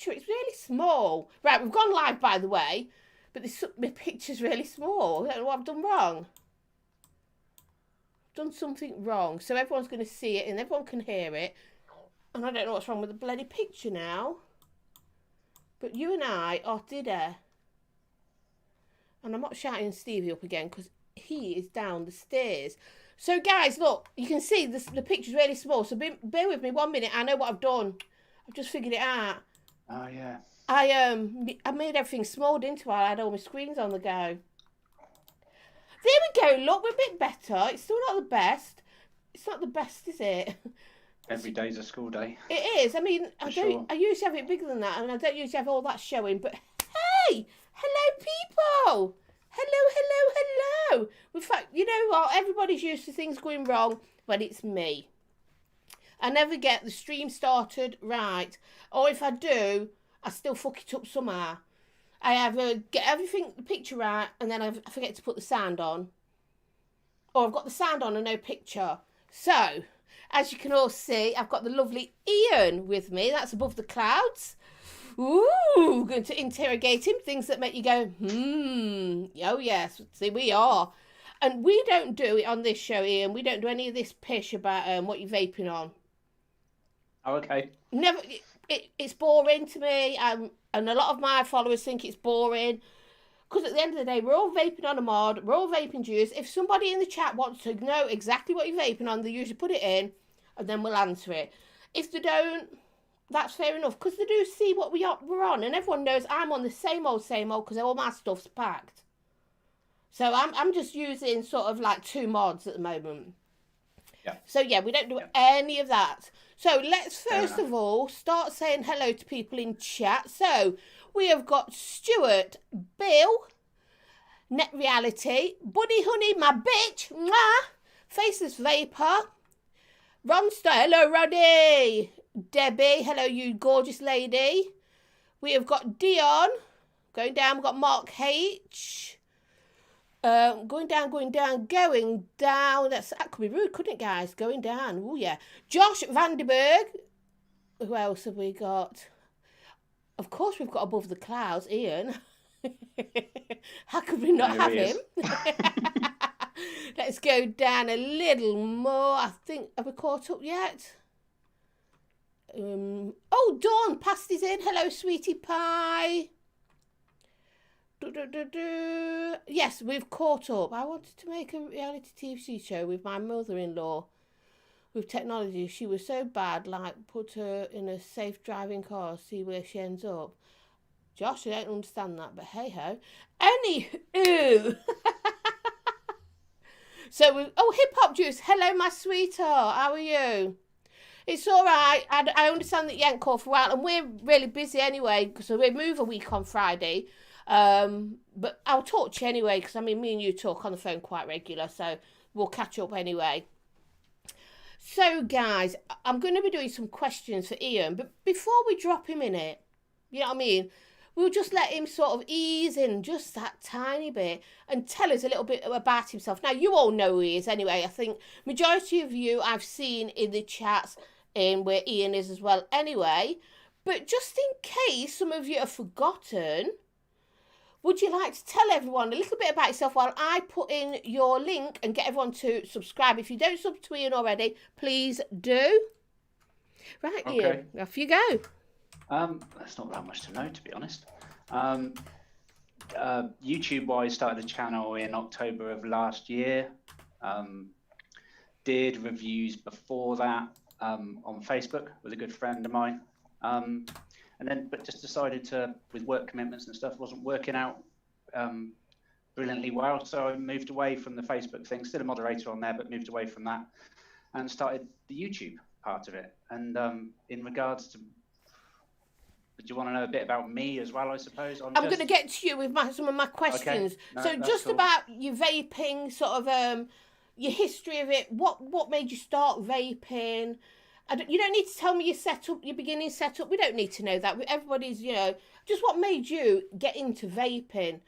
It's really small. Right, we've gone live, by the way, but my picture's really small. I don't know what I've done wrong. I've done something wrong. So everyone's going to see it and everyone can hear it. And I don't know what's wrong with the bloody picture now. But you and I are dinner. And I'm not shouting Stevie up again because he is down the stairs. So, guys, look, you can see the picture's really small. So bear with me 1 minute. I know what I've done. I've just figured it out. Oh, yeah. I made everything small, didn't I? I had all my screens on the go. There we go. Look, we're a bit better. It's still not the best. It's not the best, is it? Every day's a school day. It is. I mean, I usually have it bigger than that, and I don't usually have all that showing. But hey, hello, people. Hello. In fact, you know what? Everybody's used to things going wrong, but it's me. I never get the stream started right. Or if I do, I still fuck it up somehow. I either get everything, the picture right, and then I forget to put the sound on. Or I've got the sound on and no picture. So, as you can all see, I've got the lovely Ian with me. That's above the clouds. Ooh, going to interrogate him. Things that make you go, oh yes, see, we are. And we don't do it on this show, Ian. We don't do any of this pish about what you're vaping on. Oh, okay. Never. It's boring to me, and a lot of my followers think it's boring. Because at the end of the day, we're all vaping on a mod. We're all vaping juice. If somebody in the chat wants to know exactly what you're vaping on, they usually put it in, and then we'll answer it. If they don't, that's fair enough. Because they do see what we're on, and everyone knows I'm on the same old, because all my stuff's packed. So I'm just using sort of like 2 mods at the moment. Yeah. So yeah, we don't do any of that. So let's first of all start saying hello to people in chat. So we have got Stuart, Bill, Net Reality, Buddy Honey, my bitch, mwah, Faceless Vapor, Ronster, hello Roddy, Debbie, hello you gorgeous lady. We have got Dion, going down, we've got Mark H. Going down. That could be rude, couldn't it, guys? Going down. Oh, yeah. Josh Vandenberg. Who else have we got? Of course, we've got Above the Clouds, Ian. How could we not have him? Let's go down a little more. I think, have we caught up yet? Oh, Dawn Pasty's in. Hello, sweetie pie. Yes, we've caught up. I wanted to make a reality TV show with my mother-in-law with technology. She was so bad, like put her in a safe driving car, see where she ends up. Josh, I don't understand that, but hey-ho. Anywho. So, HipHop Juice, hello my sweetheart, how are you? It's all right. I understand that you ain't called for a while, and we're really busy anyway, so we move a week on Friday. But I'll talk to you anyway, because I mean, me and you talk on the phone quite regular, so we'll catch up anyway. So, guys, I'm going to be doing some questions for Ian, but before we drop him in it, you know what I mean? We'll just let him sort of ease in just that tiny bit and tell us a little bit about himself. Now, you all know who he is anyway. I think majority of you I've seen in the chats and where Ian is as well anyway. But just in case some of you have forgotten, would you like to tell everyone a little bit about yourself while I put in your link and get everyone to subscribe? If you don't sub to Ian already, please do. Right, okay. Ian, off you go. That's not that much to know, to be honest. YouTube-wise, started a channel in October of last year. Did reviews before that on Facebook with a good friend of mine. But just decided to, with work commitments and stuff, wasn't working out brilliantly well. So I moved away from the Facebook thing, still a moderator on there, but moved away from that and started the YouTube part of it. And in regards to, do you want to know a bit about me as well, I suppose? I'm going to get to you with some of my questions. Okay. No, so just cool. About your vaping, sort of your history of it. What made you start vaping? You don't need to tell me your setup, your beginning setup. We don't need to know that. Everybody's, just what made you get into vaping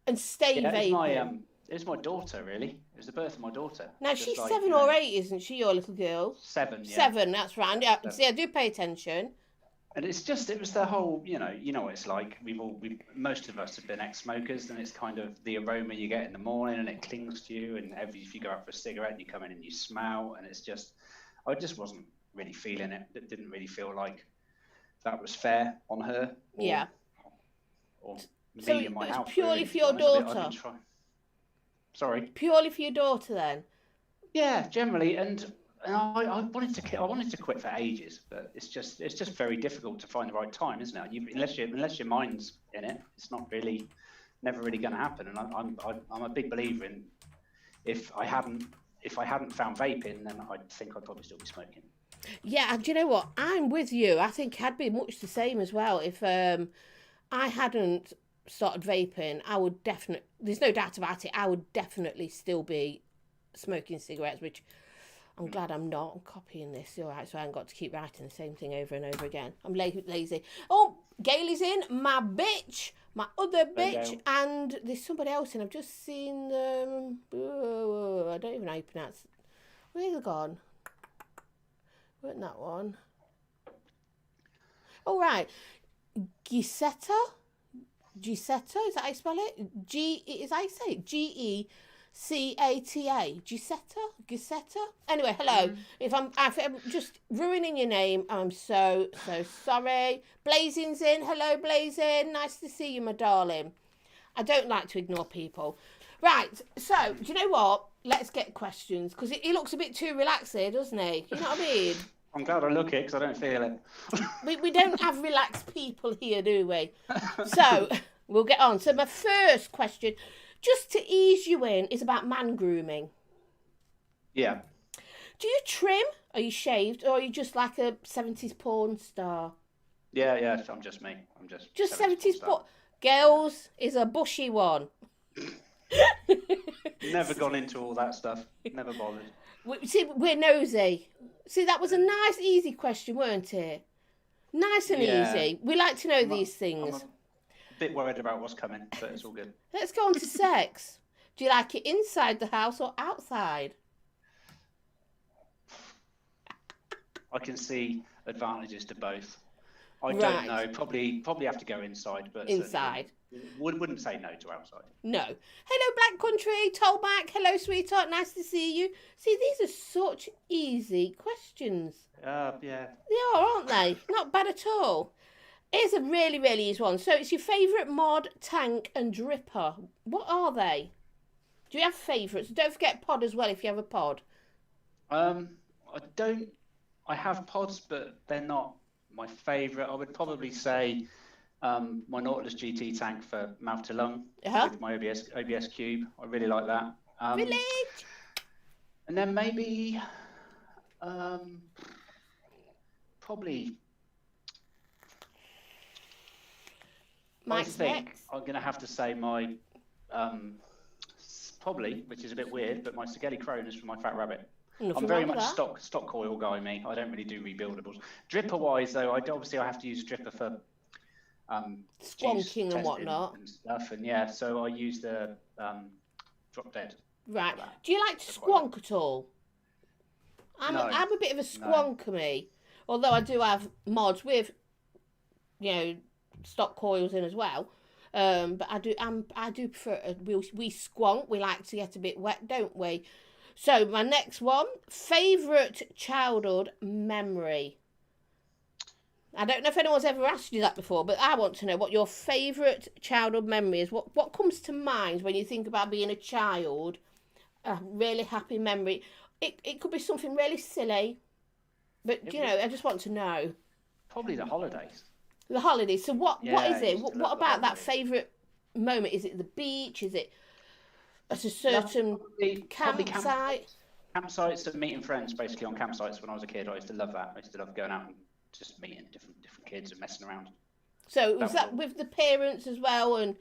and stay vaping. It was my daughter, really. It was the birth of my daughter. Now, she's 7 or 8, isn't she, your little girl? 7, yeah. 7, that's right. Yeah, see, I do pay attention. And it was the whole, you know what it's like. Most of us have been ex-smokers, and it's kind of the aroma you get in the morning, and it clings to you. And if you go out for a cigarette, you come in and you smell, and it's just, I just wasn't really feeling it. It didn't really feel like that was fair on her. Or me in my house. So purely for your daughter. Sorry. Purely for your daughter, then. Yeah, generally, and I wanted to quit for ages, but it's just very difficult to find the right time, isn't it? Unless your mind's in it, it's never really going to happen. And I'm a big believer in if I hadn't found vaping, then I think I'd probably still be smoking. Yeah, and do you know what? I'm with you. I think I'd be much the same as well. If I hadn't started vaping, I would definitely. There's no doubt about it. I would definitely still be smoking cigarettes, which. I'm glad I'm not. I'm copying this. All right, so I haven't got to keep writing the same thing over and over again. I'm lazy. Oh, Gailey's in. My bitch. My other bitch. And there's somebody else in. I've just seen them. I don't even know how you pronounce it. Where's they gone? Wasn't that one? All right. Gisetta? Is that how you spell it? Is that how you say it? G-E-C-A-T-A. Gisetta? Anyway, hello. If I'm just ruining your name, I'm so sorry. Blazing's in. Hello, Blazing. Nice to see you, my darling. I don't like to ignore people. Right, so, do you know what? Let's get questions, because he looks a bit too relaxed here, doesn't he? You know what I mean? I'm glad I look it, because I don't feel it. we don't have relaxed people here, do we? So, we'll get on. So, my first question, just to ease you in, is about man grooming. Yeah. Do you trim? Are you shaved? Or are you just like a 70s porn star? Yeah, I'm just me. I'm just 70s porn. Girls is a bushy one. Never gone into all that stuff. Never bothered. We're nosy. See, that was a nice, easy question, weren't it? Nice and easy. We like to know these things. I'm a bit worried about what's coming, but it's all good. Let's go on to sex. Do you like it inside the house or outside? I can see advantages to both. I don't know. Probably have to go inside, but inside. Wouldn't say no to outside. No. Hello, Black Country. Tollback. Hello, sweetheart. Nice to see you. See, these are such easy questions. Yeah. They are, aren't they? Not bad at all. Here's a really, really easy one. So it's your favourite mod, tank and dripper. What are they? Do you have favourites? Don't forget pod as well if you have a pod. I don't. I have pods, but they're not my favourite. I would probably say my Nautilus GT tank for mouth to lung with my OBS cube. I really like that. Really? And then maybe probably. Mike's next. I'm going to have to say my, probably, which is a bit weird, but my Spaghetti Cronus from my Fat Rabbit. I'm very much stock coil guy, me. I don't really do rebuildables. Dripper wise, though, I have to use a dripper for squonking and whatnot and stuff. And yeah, so I use the Drop Dead. Right. Do you like to squonk at all? I'm a bit of a squonker, me. Although I do have mods with, stock coils in as well. But I do prefer we squonk. We like to get a bit wet, don't we? So my next one, favourite childhood memory. I don't know if anyone's ever asked you that before, but I want to know what your favourite childhood memory is. What comes to mind when you think about being a child? A really happy memory. It could be something really silly, but I just want to know. Probably the holidays. The holidays. So what is it? What about that favourite moment? Is it the beach? Is it at a certain campsite? Campsites and meeting friends, basically on campsites. When I was a kid, I used to love that. I used to love going out and just meeting different kids and messing around. So was that with the parents as well, and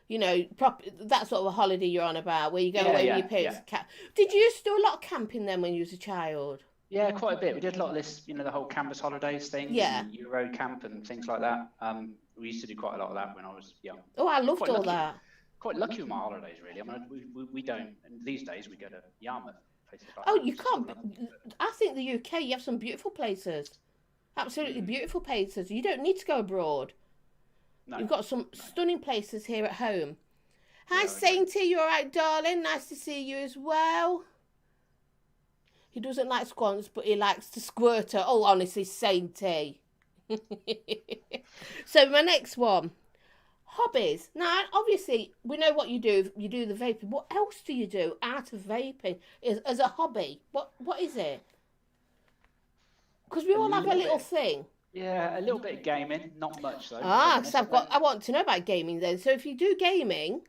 that sort of a holiday you're on about, where you go away with your parents? Yeah. Did you used to do a lot of camping then when you was a child? Yeah, quite a bit. We did a lot of this, the whole campus holidays thing. Yeah. And Euro camp and things like that. We used to do quite a lot of that when I was young. Oh, I loved all that. Quite lucky with my holidays, really. I mean, we don't. And these days we go to Yarmouth, places like that. Oh, that. you can't. I think the UK, you have some beautiful places. Absolutely beautiful places. You don't need to go abroad. No. You've got some stunning places here at home. Hi, Sainty. You all right, darling? Nice to see you as well. He doesn't like squonks, but he likes to squirt her. Oh, honestly, Sainty. So my next one. Hobbies. Now, obviously, we know what you do. You do the vaping. What else do you do out of vaping as a hobby? What is it? Because we all have a little thing. Yeah, a little bit of gaming. Not much, though. Because I want to know about gaming then. So if you do gaming,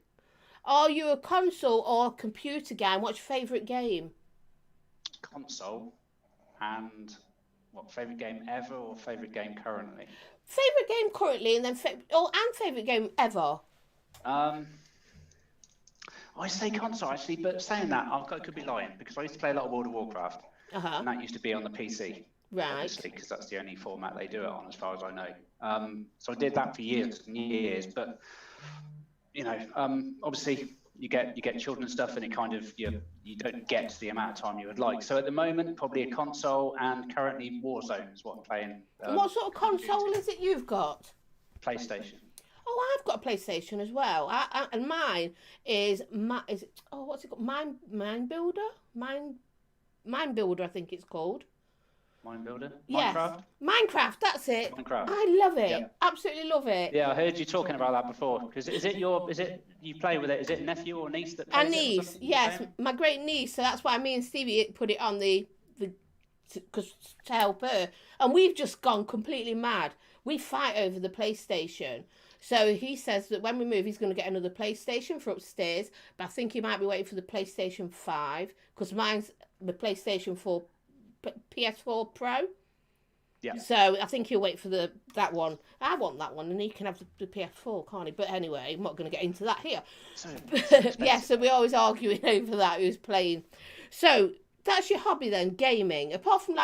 are you a console or a computer guy? And what's your favourite game? Console. And what, favourite game ever or favourite game currently? Favourite game currently, and then favourite game ever. I say console actually, but saying that, I could be lying because I used to play a lot of World of Warcraft, and that used to be on the PC, right? Because that's the only format they do it on, as far as I know. So I did that for years and years, but obviously you get children and stuff, and it kind of you don't get the amount of time you would like. So at the moment, probably a console, and currently Warzone is what I'm playing. What sort of console is it you've got? PlayStation. Oh, I've got a PlayStation as well. And mine is what's it called? Mind Builder, I think it's called. Mind Builder? Yes. Minecraft, that's it. Minecraft. I love it. Yep. Absolutely love it. Yeah, I heard you talking about that before. Because is it you play with it? Is it nephew or niece that plays it? A niece, yes. My great niece. So that's why me and Stevie put it on to help her. And we've just gone completely mad. We fight over the PlayStation. So he says that when we move, he's going to get another PlayStation for upstairs. But I think he might be waiting for the PlayStation 5. Because mine's the PlayStation 4 PS4 Pro. Yeah. So I think he'll wait for that one. I want that one, and he can have the PS4, can't he? But anyway, I'm not going to get into that here. So we're always arguing over that, who's playing. So that's your hobby then, gaming. Apart from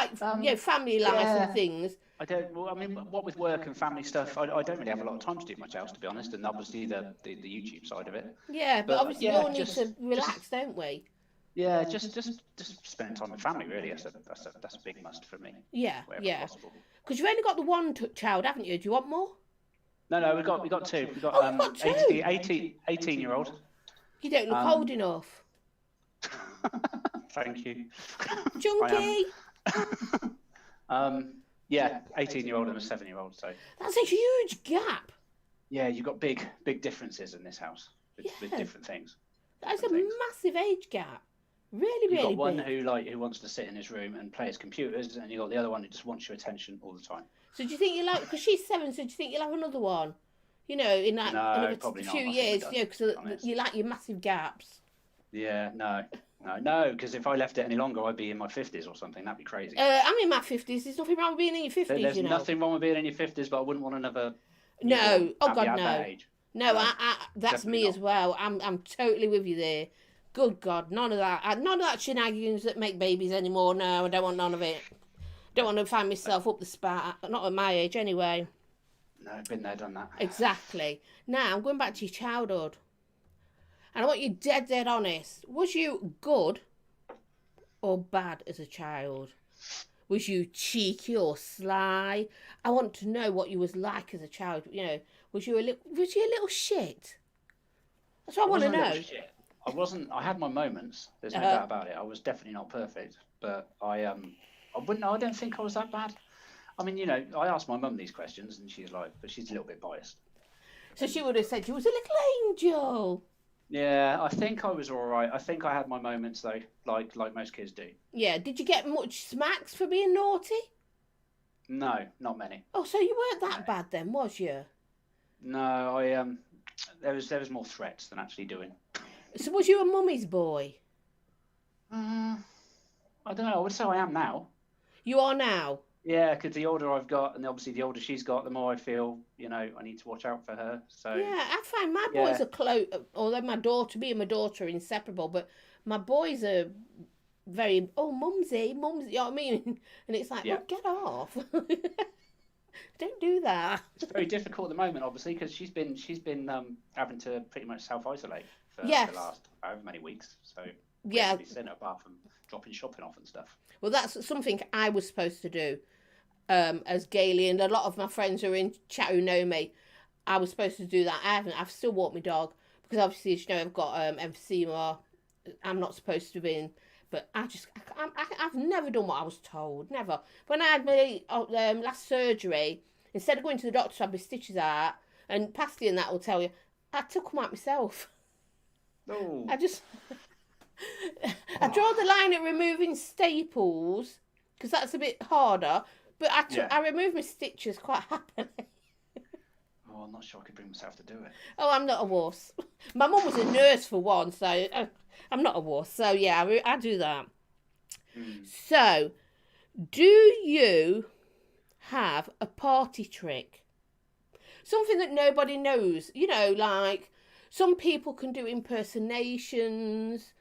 family life and things. I don't. Well, I mean, what with work and family stuff, I don't really have a lot of time to do much else, to be honest. And obviously the YouTube side of it. Yeah, but obviously we all need to relax, don't we? Yeah, just spending time with family, really. That's a big must for me. Yeah. Because you've only got the one child, haven't you? Do you want more? No, we got two. We got you've got two. 18-year-old. You don't look old enough. Thank you. Junkie. 18-year-old and a 7-year-old. So that's a huge gap. Yeah, you've got big differences in this house with different things. That's a massive age gap. Really, really You've got one big. who wants to sit in his room and play his computers, and you've got the other one who just wants your attention all the time. So do you think because she's 7, so do you think you'll have another one? In another few years, because you like your massive gaps. Yeah, no. No, because if I left it any longer, I'd be in my 50s or something. That'd be crazy. I'm in my 50s. There's nothing wrong with being in your 50s, There's you know. nothing wrong with being in your 50s, but I wouldn't want another. No, oh at God, that no. age. No, No, that's definitely me not. as well. I'm totally with you there. Good God, none of that. None of that shenanigans that make babies anymore. No, I don't want none of it. Don't want to find myself up the spat. Not at my age, anyway. No, been there, done that. Exactly. Now I'm going back to your childhood, and I want you dead honest. Was you good or bad as a child? Was you cheeky or sly? I want to know what you was like as a child. You know, was you a little shit? That's what I want to wasn't a know. little shit. I wasn't. I had my moments. There's no doubt about it. I was definitely not perfect, but I wouldn't. I don't think I was that bad. I mean, you know, I asked my mum these questions, and she's like, but she's a little bit biased. So she would have said you was a little angel. Yeah, I think I was all right. I think I had my moments though, like most kids do. Yeah. Did you get much smacks for being naughty? No, not many. Oh, so you weren't that bad then, was you? No, there was more threats than actually doing. So was you a mummy's boy? I don't know. I would say I am now. You are now. Yeah, because the older I've got, and obviously the older she's got, the more I feel, you know, I need to watch out for her. So Yeah, I find my boys are close. Although me and my daughter are inseparable, but my boys are very mumsy, you know what I mean? And it's like, well, get off. Don't do that. It's very difficult at the moment, obviously, because she's been having to pretty much self-isolate for the last however many weeks. So yeah, sent her apart from dropping shopping off and stuff. Well, that's something I was supposed to do as Gailey, and a lot of my friends who are in chat who know me. I was supposed to do that. I haven't. I've still walked my dog because obviously, as you know, I've got emphysema. I'm not supposed to be in, but I've never done what I was told. Never. When I had my last surgery, instead of going to the doctor to have my stitches out, and Pasty and that will tell you, I took them out myself. Oh. I draw the line at removing staples because that's a bit harder. But I removed my stitches quite happily. Oh, I'm not sure I could bring myself to do it. Oh, I'm not a wuss. My mum was a nurse for one, so I'm not a wuss. So yeah, I do that. So, do you have a party trick? Something that nobody knows. You know, like some people can do impersonations.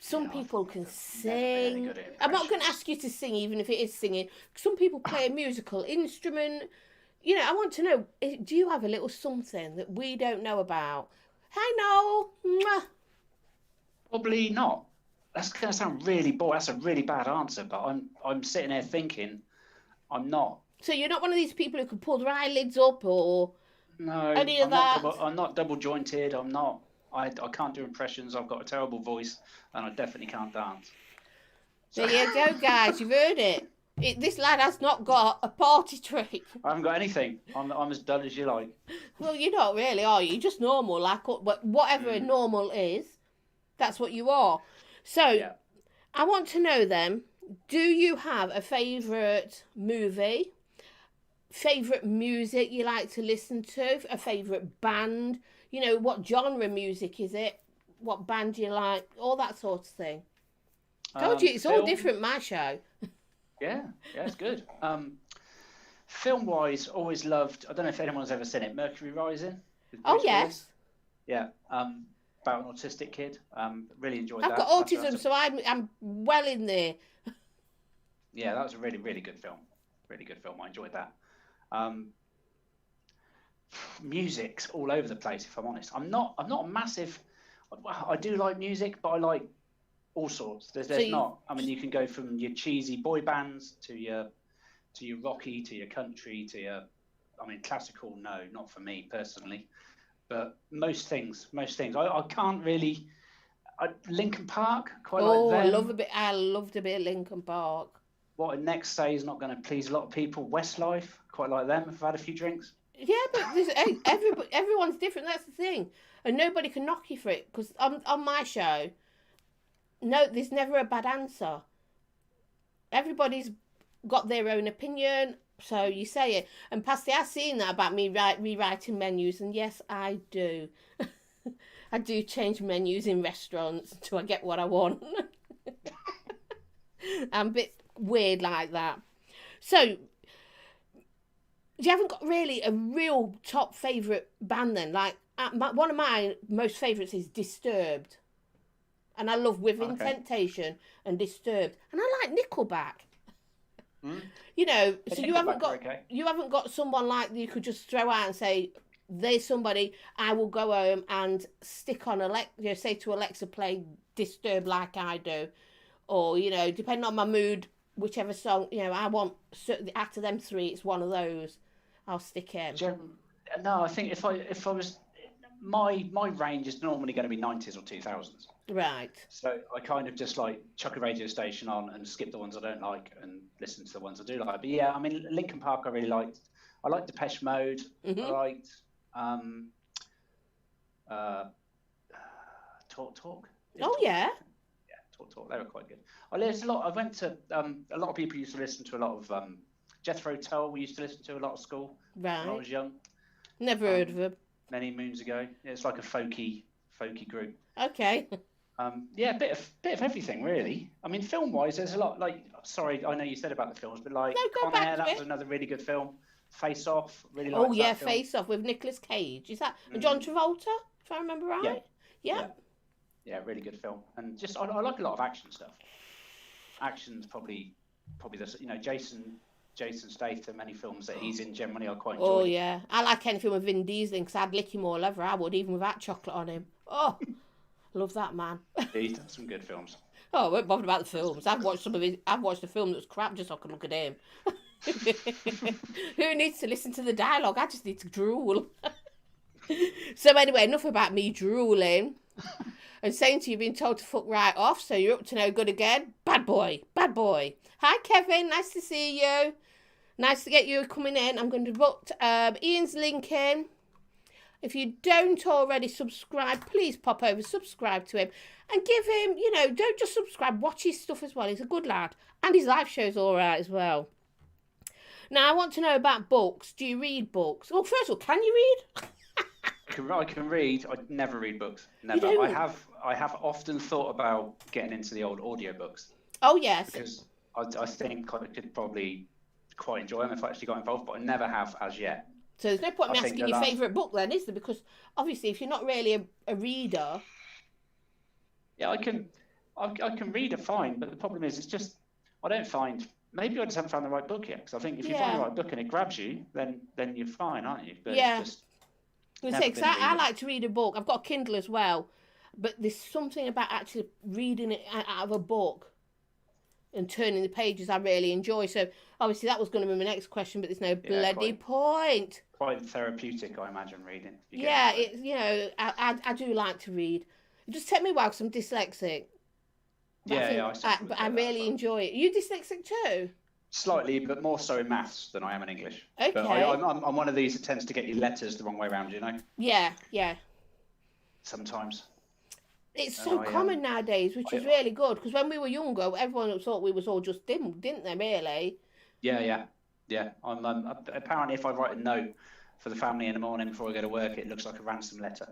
Some people can sing. I'm not going to ask you to sing, even if it is singing. Some people play a musical instrument. You know, I want to know, do you have a little something that we don't know about? Hi, Noel. Mwah. Probably not. That's going to sound really boring. That's a really bad answer, but I'm sitting there thinking I'm not. So you're not one of these people who can pull their eyelids up or any of that? I'm not double jointed. I'm not. I can't do impressions. I've got a terrible voice, and I definitely can't dance. So. There you go, guys. You've heard it. This lad has not got a party trick. I haven't got anything. I'm as dull as you like. Well, you're not really, are you? You're just normal, but whatever normal is, that's what you are. So, I want to know then, do you have a favourite movie, favourite music you like to listen to, a favourite band? You know, what genre music is it? What band do you like? All that sort of thing. Told you, it's all different, my show. Yeah, it's good. Film-wise, always loved, I don't know if anyone's ever seen it, Mercury Rising. Oh, yes. Yeah, about an autistic kid. Really enjoyed that. I've got autism, so I'm well in there. Yeah, that was a really, really good film. Really good film. I enjoyed that. Music's all over the place, if I'm honest. I'm not a massive. I do like music, but I like all sorts. There's not. I mean, you can go from your cheesy boy bands to your rocky, to your country, to your. I mean, classical. No, not for me personally. But most things. I can't really. Linkin Park, quite like them. I loved a bit of Linkin Park. What I next say is not going to please a lot of people. Westlife, quite like them. If I've had a few drinks. Yeah, but everyone's different. That's the thing, and nobody can knock you for it because on my show, no, there's never a bad answer. Everybody's got their own opinion, so you say it. And Pasty has seen that about me rewriting menus, and yes, I do. I do change menus in restaurants until I get what I want. I'm a bit weird like that. So, you haven't got really a real top favourite band then? Like, one of my most favourites is Disturbed. And I love Within Temptation and Disturbed. And I like Nickelback. You know, so you haven't got someone like you could just throw out and say, there's somebody I will go home and stick on say to Alexa, play Disturbed like I do. Or, you know, depending on my mood, whichever song, you know, I want after them three, it's one of those. I'll stick in. No, I think if I was, my range is normally going to be 90s or 2000s. Right. So I kind of just like chuck a radio station on and skip the ones I don't like and listen to the ones I do like. But yeah, I mean, Linkin Park I really liked. I liked Depeche Mode. I liked Talk. Oh yeah. Yeah, Talk. They were quite good. I went to a lot of people used to listen to a lot of Jethro Tull. We used to listen to a lot at school when I was young. Never heard of them. Many moons ago. It's like a folky group. Okay. Yeah, a bit of everything really. I mean, film wise, there's a lot. Like, sorry, I know you said about the films, but like, Con Air, that was another really good film. Face Off, really liked that film. Face Off with Nicolas Cage. Is that John Travolta? If I remember right. Yeah. Yeah, really good film. And just I like a lot of action stuff. Action's probably the Jason Statham, any films that he's in generally I quite enjoy. Oh yeah, I like any film with Vin Diesel because I'd lick him all over. I would, even without chocolate on him. Oh, love that man. He's done some good films. Oh, I won't bother about the films. I've watched a film that was crap just so I could look at him. Who needs to listen to the dialogue? I just need to drool. So anyway, enough about me drooling. And saying to you, being told to fuck right off, so you're up to no good again. Bad boy. Hi, Kevin. Nice to see you. Nice to get you coming in. I'm going to put Ian's link in. If you don't already subscribe, please pop over, subscribe to him. And give him, don't just subscribe, watch his stuff as well. He's a good lad. And his live show's all right as well. Now, I want to know about books. Do you read books? Well, first of all, can you read? I can read. I never read books. Never. I have often thought about getting into the old audiobooks. Oh yes. Because I think I could probably quite enjoy them if I actually got involved, but I never have as yet. So there's no point in me asking your favourite book then, is there? Because obviously, if you're not really a reader. Yeah, I can read it fine, but the problem is, it's just I don't find. Maybe I just haven't found the right book yet. Because I think if you find the right book and it grabs you, then you're fine, aren't you? But it's just, I like to read a book. I've got a Kindle as well, but there's something about actually reading it out of a book and turning the pages I really enjoy. So obviously that was going to be my next question, but there's no bloody point. Quite therapeutic, I imagine, reading. Yeah, I do like to read. It just takes me a while because I'm dyslexic. But I really enjoy it. Are you dyslexic too? Slightly, but more so in maths than I am in English. Okay. But I'm one of these that tends to get your letters the wrong way around, Yeah. Sometimes. It's so common nowadays, which is really good, because when we were younger, everyone thought we was all just dim, didn't they, really? Yeah. I'm apparently, if I write a note for the family in the morning before I go to work, it looks like a ransom letter.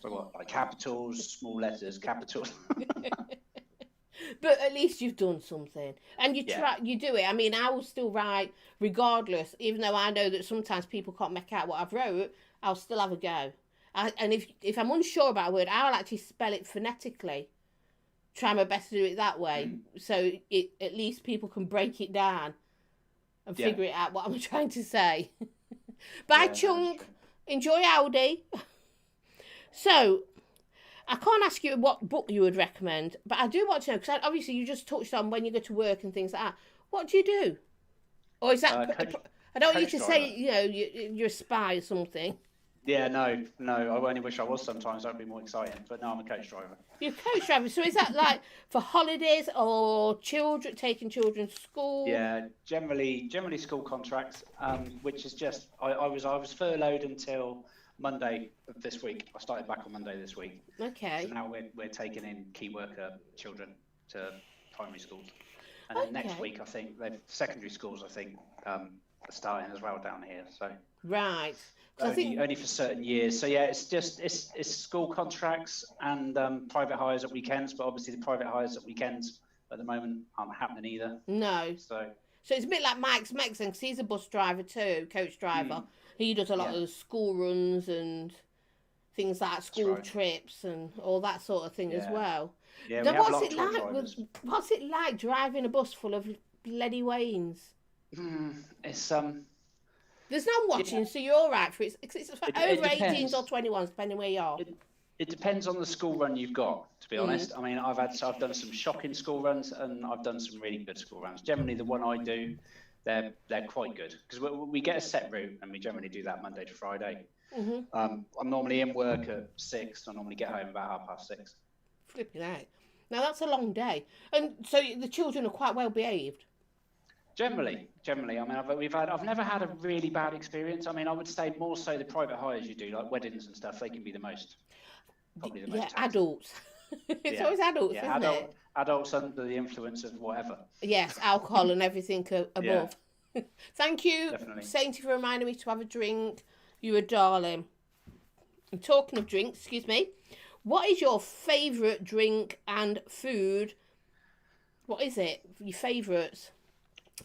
So what, like capitals, small letters, capitals. But at least you've done something, and you do it. I mean, I will still write regardless, even though I know that sometimes people can't make out what I've wrote. I'll still have a go. And if I'm unsure about a word, I'll actually spell it phonetically. Try my best to do it that way, so at least people can break it down and figure it out what I'm trying to say. Bye, Chunk. Enjoy Audi. So, I can't ask you what book you would recommend, but I do want to know, because obviously you just touched on when you go to work and things like that. What do you do? Or is that... I don't want you to say, you're a spy or something. Yeah, no. I only wish I was sometimes. That would be more exciting. But no, I'm a coach driver. You're a coach driver. So is that like for holidays or taking children to school? Yeah, generally school contracts, which is just... I was furloughed until Monday of this week. I started back on Monday this week. Okay. So now we're taking in key worker children to primary schools, and then next week I think secondary schools. I think starting as well down here. So right. I think only for certain years. So yeah, it's school contracts and private hires at weekends. But obviously the private hires at weekends at the moment aren't happening either. no. So it's a bit like Mike's Mexican because he's a bus driver too, coach driver. He does a lot of school runs and things like school trips and all that sort of thing as well. Yeah, now, what's it like driving a bus full of bloody Waynes? It's There's no watching, so you're all right for it. It's for over 18s or 21s, depending where you are. It depends on the school run you've got, to be honest. I mean, I've done some shocking school runs and I've done some really good school runs. Generally, the one I do, they're quite good because we get a set route and we generally do that Monday to Friday. I'm normally in work at 6. I normally get home about 6:30. Flipping out. Now that's a long day, and so the children are quite well behaved. Generally, I mean, I've never had a really bad experience. I mean, I would say more so the private hires you do, like weddings and stuff, they can be probably the most. Yeah, adults. It's always adults, isn't it? Adults under the influence of whatever. Yes, alcohol and everything above. Yeah. Thank you, Sainty, for reminding me to have a drink. You're a darling. And talking of drinks, excuse me, what is your favourite drink and food? What is it? Your favourites?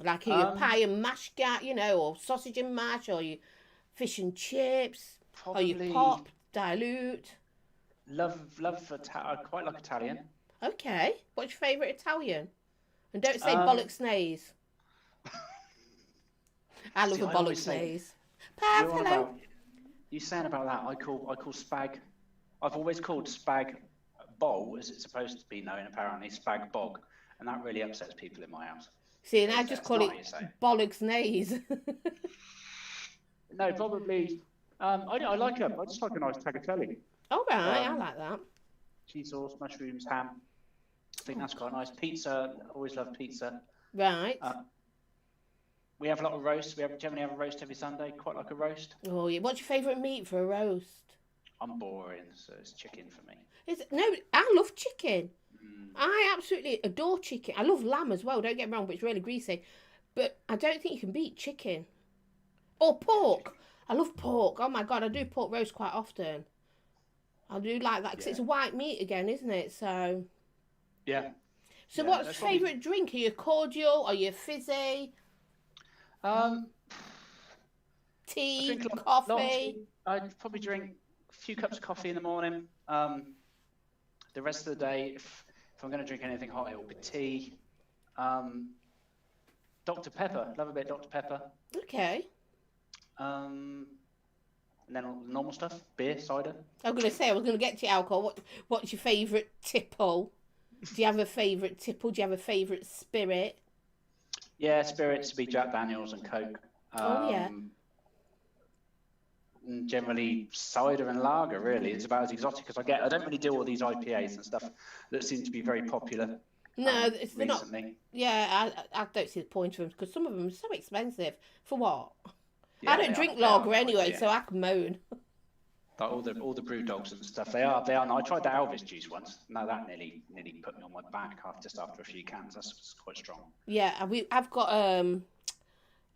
Like your pie and mash, or sausage and mash, or your fish and chips, or your pop, dilute. I quite like Italian. Okay. What's your favourite Italian? And don't say bollocks nays. I love a bollocks nays. Pav, hello. You saying about that? I call spag. I've always called spag bowl, as it's supposed to be known, apparently spag bog, and that really upsets people in my house. See, and I just call it bollocks nays. No, probably. I like them. I just like a nice tagliatelle. Oh right, I like that. Cheese sauce, mushrooms, ham. I think that's quite nice. Pizza. Always love pizza. Right. We have a lot of roasts. We generally have a roast every Sunday. Quite like a roast. Oh yeah. What's your favourite meat for a roast? I'm boring, so it's chicken for me. No, I love chicken. I absolutely adore chicken. I love lamb as well, don't get me wrong, but it's really greasy. But I don't think you can beat chicken. Or pork. I love pork. Oh my God, I do pork roast quite often. I do like that because it's a white meat again, isn't it? So. Yeah. So what's your favourite drink? Are you cordial? Are you fizzy? Tea, coffee? I'd probably drink a few cups of coffee in the morning. The rest of the day, if I'm going to drink anything hot, it will be tea. Dr. Pepper. Love a bit of Dr. Pepper. Okay. And then all the normal stuff. Beer, cider. I was going to get to alcohol. What's your favourite tipple? Do you have a favourite tipple? Do you have a favourite spirit? Yeah, spirits would be Jack Daniels and Coke. And generally cider and lager, really. It's about as exotic as I get. I don't really do all these IPAs and stuff that seem to be very popular. No, they're not. Yeah, I don't see the point of them because some of them are so expensive. For what? Yeah, I don't drink lager anyway, so I can moan. Like all the brew dogs and stuff, they are. I tried the Elvis juice once. No, that nearly put me on my back just after a few cans. That's quite strong. Yeah, I've got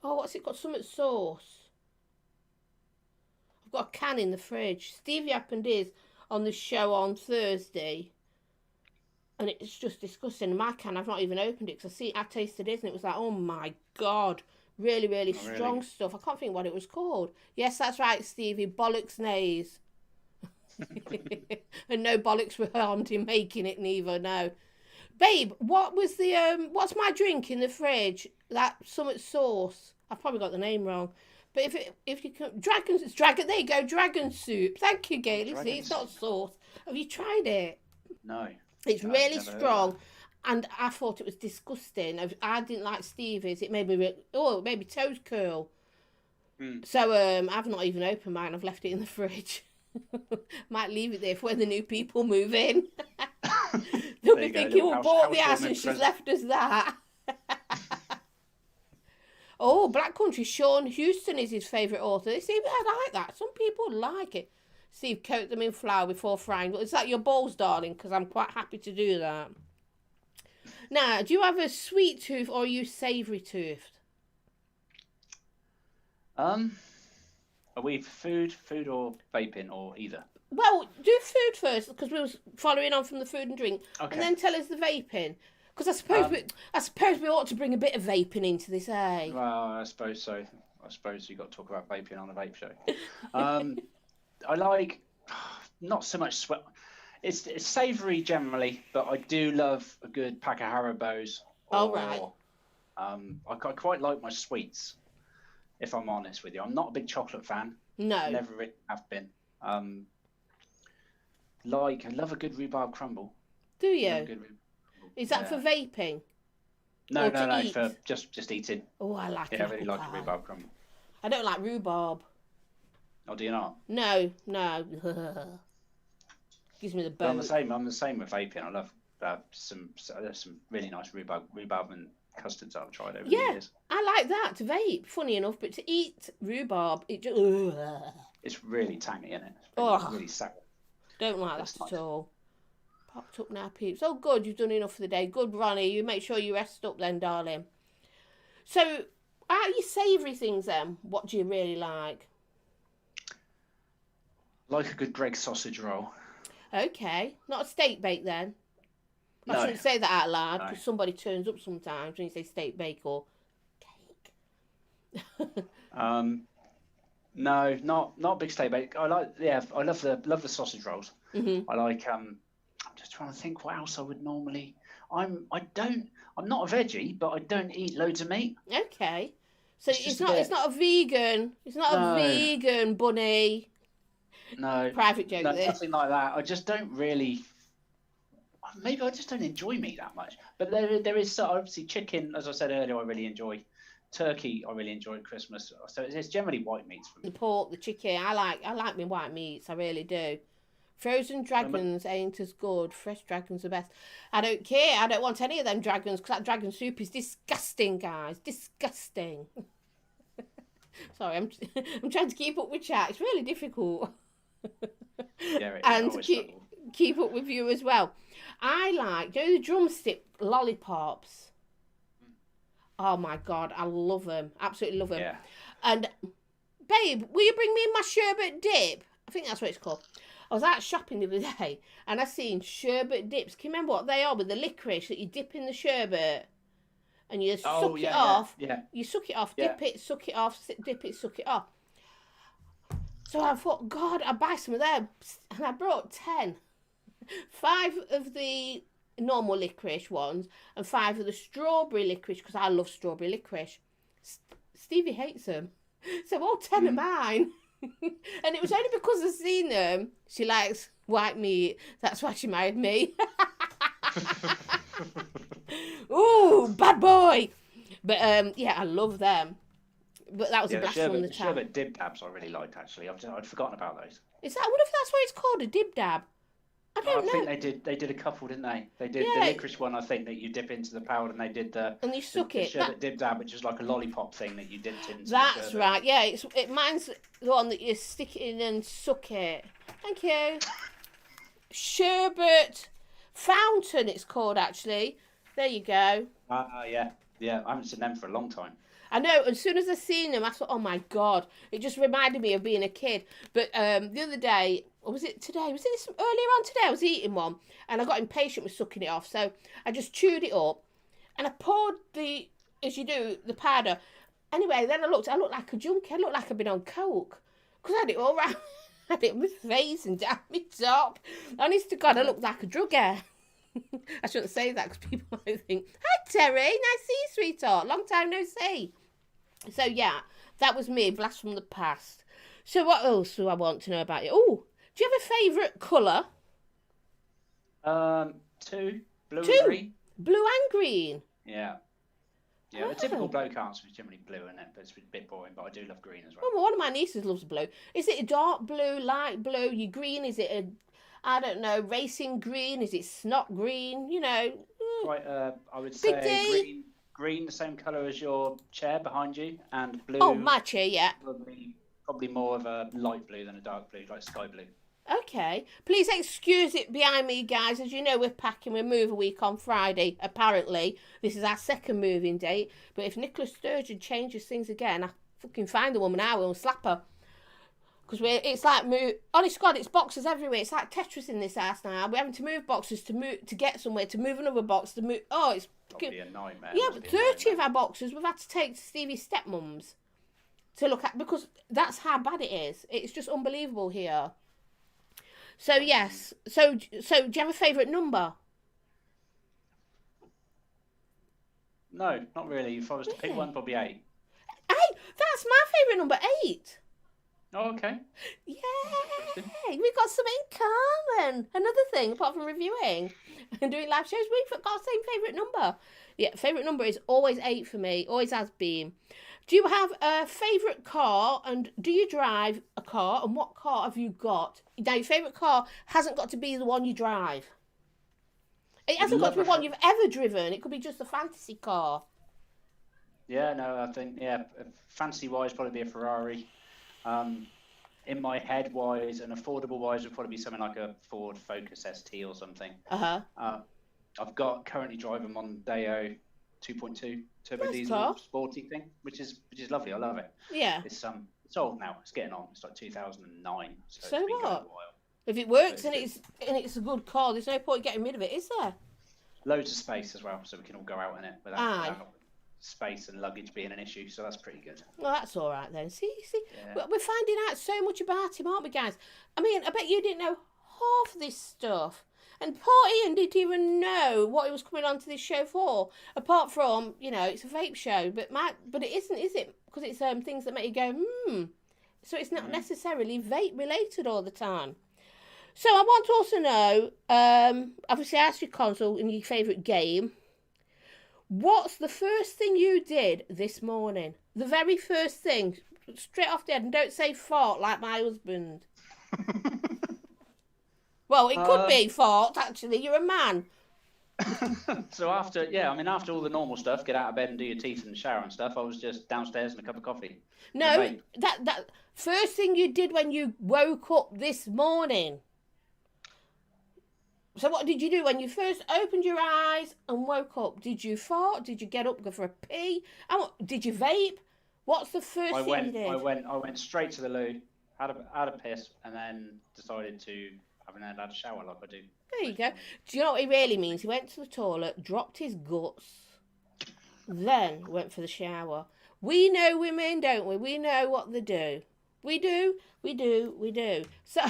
what's it got? Something sauce. I've got a can in the fridge. Stevie happened his on the show on Thursday, and it's just disgusting. My can, I've not even opened it because I tasted it and it was like, oh my God, really, really strong stuff. I can't think what it was called. Yes, that's right, Stevie. Bollocks nays. And no bollocks were harmed in making it neither. No, babe. What was the what's my drink in the fridge? That something sauce. I've probably got the name wrong. But if you can, there you go, dragon soup. Thank you, Gailey. See, it's not sauce. Have you tried it? No. It's really strong, and I thought it was disgusting. I didn't like Stevie's. It made me toes curl. So I've not even opened mine. I've left it in the fridge. Might leave it there for when the new people move in. They'll be thinking, we bought the house and she's left us that. Oh, Black Country, Sean Houston is his favourite author. See, I like that. Some people like it. Steve, coat them in flour before frying. Is that your balls, darling? Because I'm quite happy to do that. Now, do you have a sweet tooth or are you savoury toothed? Are we food or vaping, or either? Well, do food first, because we was following on from the food and drink, Okay. and then tell us the vaping. Because I suppose we ought to bring a bit of vaping into this, eh? Well, I suppose so. I suppose you've got to talk about vaping on a vape show. I like, not so much sweat. It's savoury generally, but I do love a good pack of Haribos. Oh, right. I quite like my sweets, if I'm honest with you. I'm not a big chocolate fan. No. Never really have been. I love a good rhubarb crumble. Do you? Is that for vaping? No, for just eating. Oh, I like it. Yeah, I really like a rhubarb crumble. I don't like rhubarb. Oh, do you not? No. Gives me the boat. I'm the same with vaping. I love some really nice rhubarb and custards I've tried over the years. I like that to vape, funny enough, but to eat rhubarb, it just... It's really tangy, isn't it? Really sour. Don't like that at all. Popped up now, peeps. Oh, good, you've done enough for the day. Good, Ronnie. You make sure you rest up then, darling. So, out of your savoury things then, what do you really like? Like a good Greggs sausage roll. Okay. Not a steak bake then? I shouldn't say that out loud, because somebody turns up sometimes when you say steak bake or cake. No, not big steak bake. I love the sausage rolls. Mm-hmm. I like I'm just trying to think what else I would normally. I'm not a veggie, but I don't eat loads of meat. Okay. So it's not a vegan. It's not a vegan bunny. No. Private joke there. Nothing like that. I just don't really. Maybe I just don't enjoy meat that much. But there is obviously chicken, as I said earlier, I really enjoy. Turkey, I really enjoy at Christmas. So it's generally white meats for me. The pork, the chicken, I like my white meats. I really do. Frozen dragons ain't as good. Fresh dragons are best. I don't care. I don't want any of them dragons, because that dragon soup is disgusting, guys. Disgusting. Sorry, I'm trying to keep up with chat. It's really difficult. Yeah, and to keep up with you as well. I like, the drumstick lollipops. Oh my God, I love them. Absolutely love them. Yeah. And, babe, will you bring me my sherbet dip? I think that's what it's called. I was out shopping the other day and I seen sherbet dips. Can you remember what they are, with the licorice that you dip in the sherbet? And you suck it off. Yeah. You suck it off, dip it, suck it off, dip it, suck it off. So I thought, God, I'll buy some of them. And I brought 10. 5 of the normal licorice ones and 5 of the strawberry licorice, because I love strawberry licorice. Stevie hates them. So all 10 are mine. And it was only because I've seen them. She likes white meat. That's why she married me. Ooh, bad boy. But I love them. But that was a blast from the tap. Sherbet dib dabs I really liked, actually. I'd forgotten about those. Is that, I wonder if that's what it's called, a dib dab? I don't know. I think they did a couple, didn't they? They did the licorice one, I think, that you dip into the powder, and they did the you suck it. Sherbet dib dab, which is like a lollipop thing that you dipped into. That's right. Yeah, mine's the one that you stick it in and suck it. Thank you. Sherbet fountain, it's called, actually. There you go. Yeah. I haven't seen them for a long time. I know, as soon as I seen them, I thought, oh my God, it just reminded me of being a kid. But the other day, or was it today? Was it earlier on today? I was eating one and I got impatient with sucking it off. So I just chewed it up and I poured as you do, the powder. Anyway, then I looked like a junkie. I looked like I'd been on coke. Because I had it all round. I had it on my face and down my top. Honest to God, I looked like a drugger. I shouldn't say that because people might think, hi Terry, nice to see you, sweetheart. Long time no see. So yeah, that was me, blast from the past. So what else do I want to know about you? Oh, do you have a favourite colour? 2, blue and green. Blue and green? Yeah. Yeah, the typical bloke answer is generally blue, isn't it? But it's a bit boring, but I do love green as well. Well, one of my nieces loves blue. Is it a dark blue, light blue? You green? Is it I don't know, racing green? Is it snot green? You know. Quite, I would say green, the same colour as your chair behind you, and blue. Oh, my chair, yeah. Probably more of a light blue than a dark blue, like sky blue. Okay. Please excuse it behind me, guys. As you know, we're packing. We move a week on Friday, apparently. This is our second moving date. But if Nicola Sturgeon changes things again, fucking find the woman now and slap her. Because it's like honest to God, it's boxes everywhere. It's like Tetris in this house now. We're having to move boxes to get somewhere, to move another box, to move. Oh, it's That'd be a nightmare. Yeah, but 30 of our boxes we've had to take to Stevie's stepmom's to look at, because that's how bad it is. It's just unbelievable here. So yes, so do you have a favourite number? No, not really. If I was to pick one, probably 8. 8? That's my favourite number, 8. Oh, okay. Yay! We've got something in common. Another thing, apart from reviewing and doing live shows, we've got the same favourite number. Yeah, favourite number is always 8 for me. Always has been. Do you have a favourite car, and do you drive a car, and what car have you got? Now, your favourite car hasn't got to be the one you drive. It hasn't got to be one you've ever driven. It could be just a fantasy car. Yeah, no, I think, fancy-wise, probably be a Ferrari. In my head wise and affordable wise would probably be something like a Ford Focus ST or something. I've got currently driving Mondeo 2.2 turbo diesel sporty thing, which is lovely. I love it. Yeah. It's old now. It's getting on. It's like 2009. So what? It's been going a while. If it works and it's a good car, there's no point getting rid of it, is there? Loads of space as well, so we can all go out in it without space and luggage being an issue, so that's pretty good. Well, that's all right then. See, we're finding out so much about him, aren't we, guys? I mean, I bet you didn't know half of this stuff. And poor Ian didn't even know what he was coming onto this show for, apart from, it's a vape show. But it isn't, is it? Because it's things that make you go, So it's not necessarily vape related all the time. So I want to also know, obviously, I asked your console and your favourite game. What's the first thing you did this morning? The very first thing, straight off the head, and don't say fart like my husband. Well, it could be fart, actually. You're a man. So after all the normal stuff, get out of bed and do your teeth and shower and stuff, I was just downstairs and a cup of coffee. No, that first thing you did when you woke up this morning. So what did you do when you first opened your eyes and woke up? Did you fart? Did you get up, go for a pee? Did you vape? What's the first thing you did? I went straight to the loo, had a piss, and then decided to had a shower like I do. There you go. Do you know what he really means? He went to the toilet, dropped his guts, then went for the shower. We know women, don't we? We know what they do. We do. So,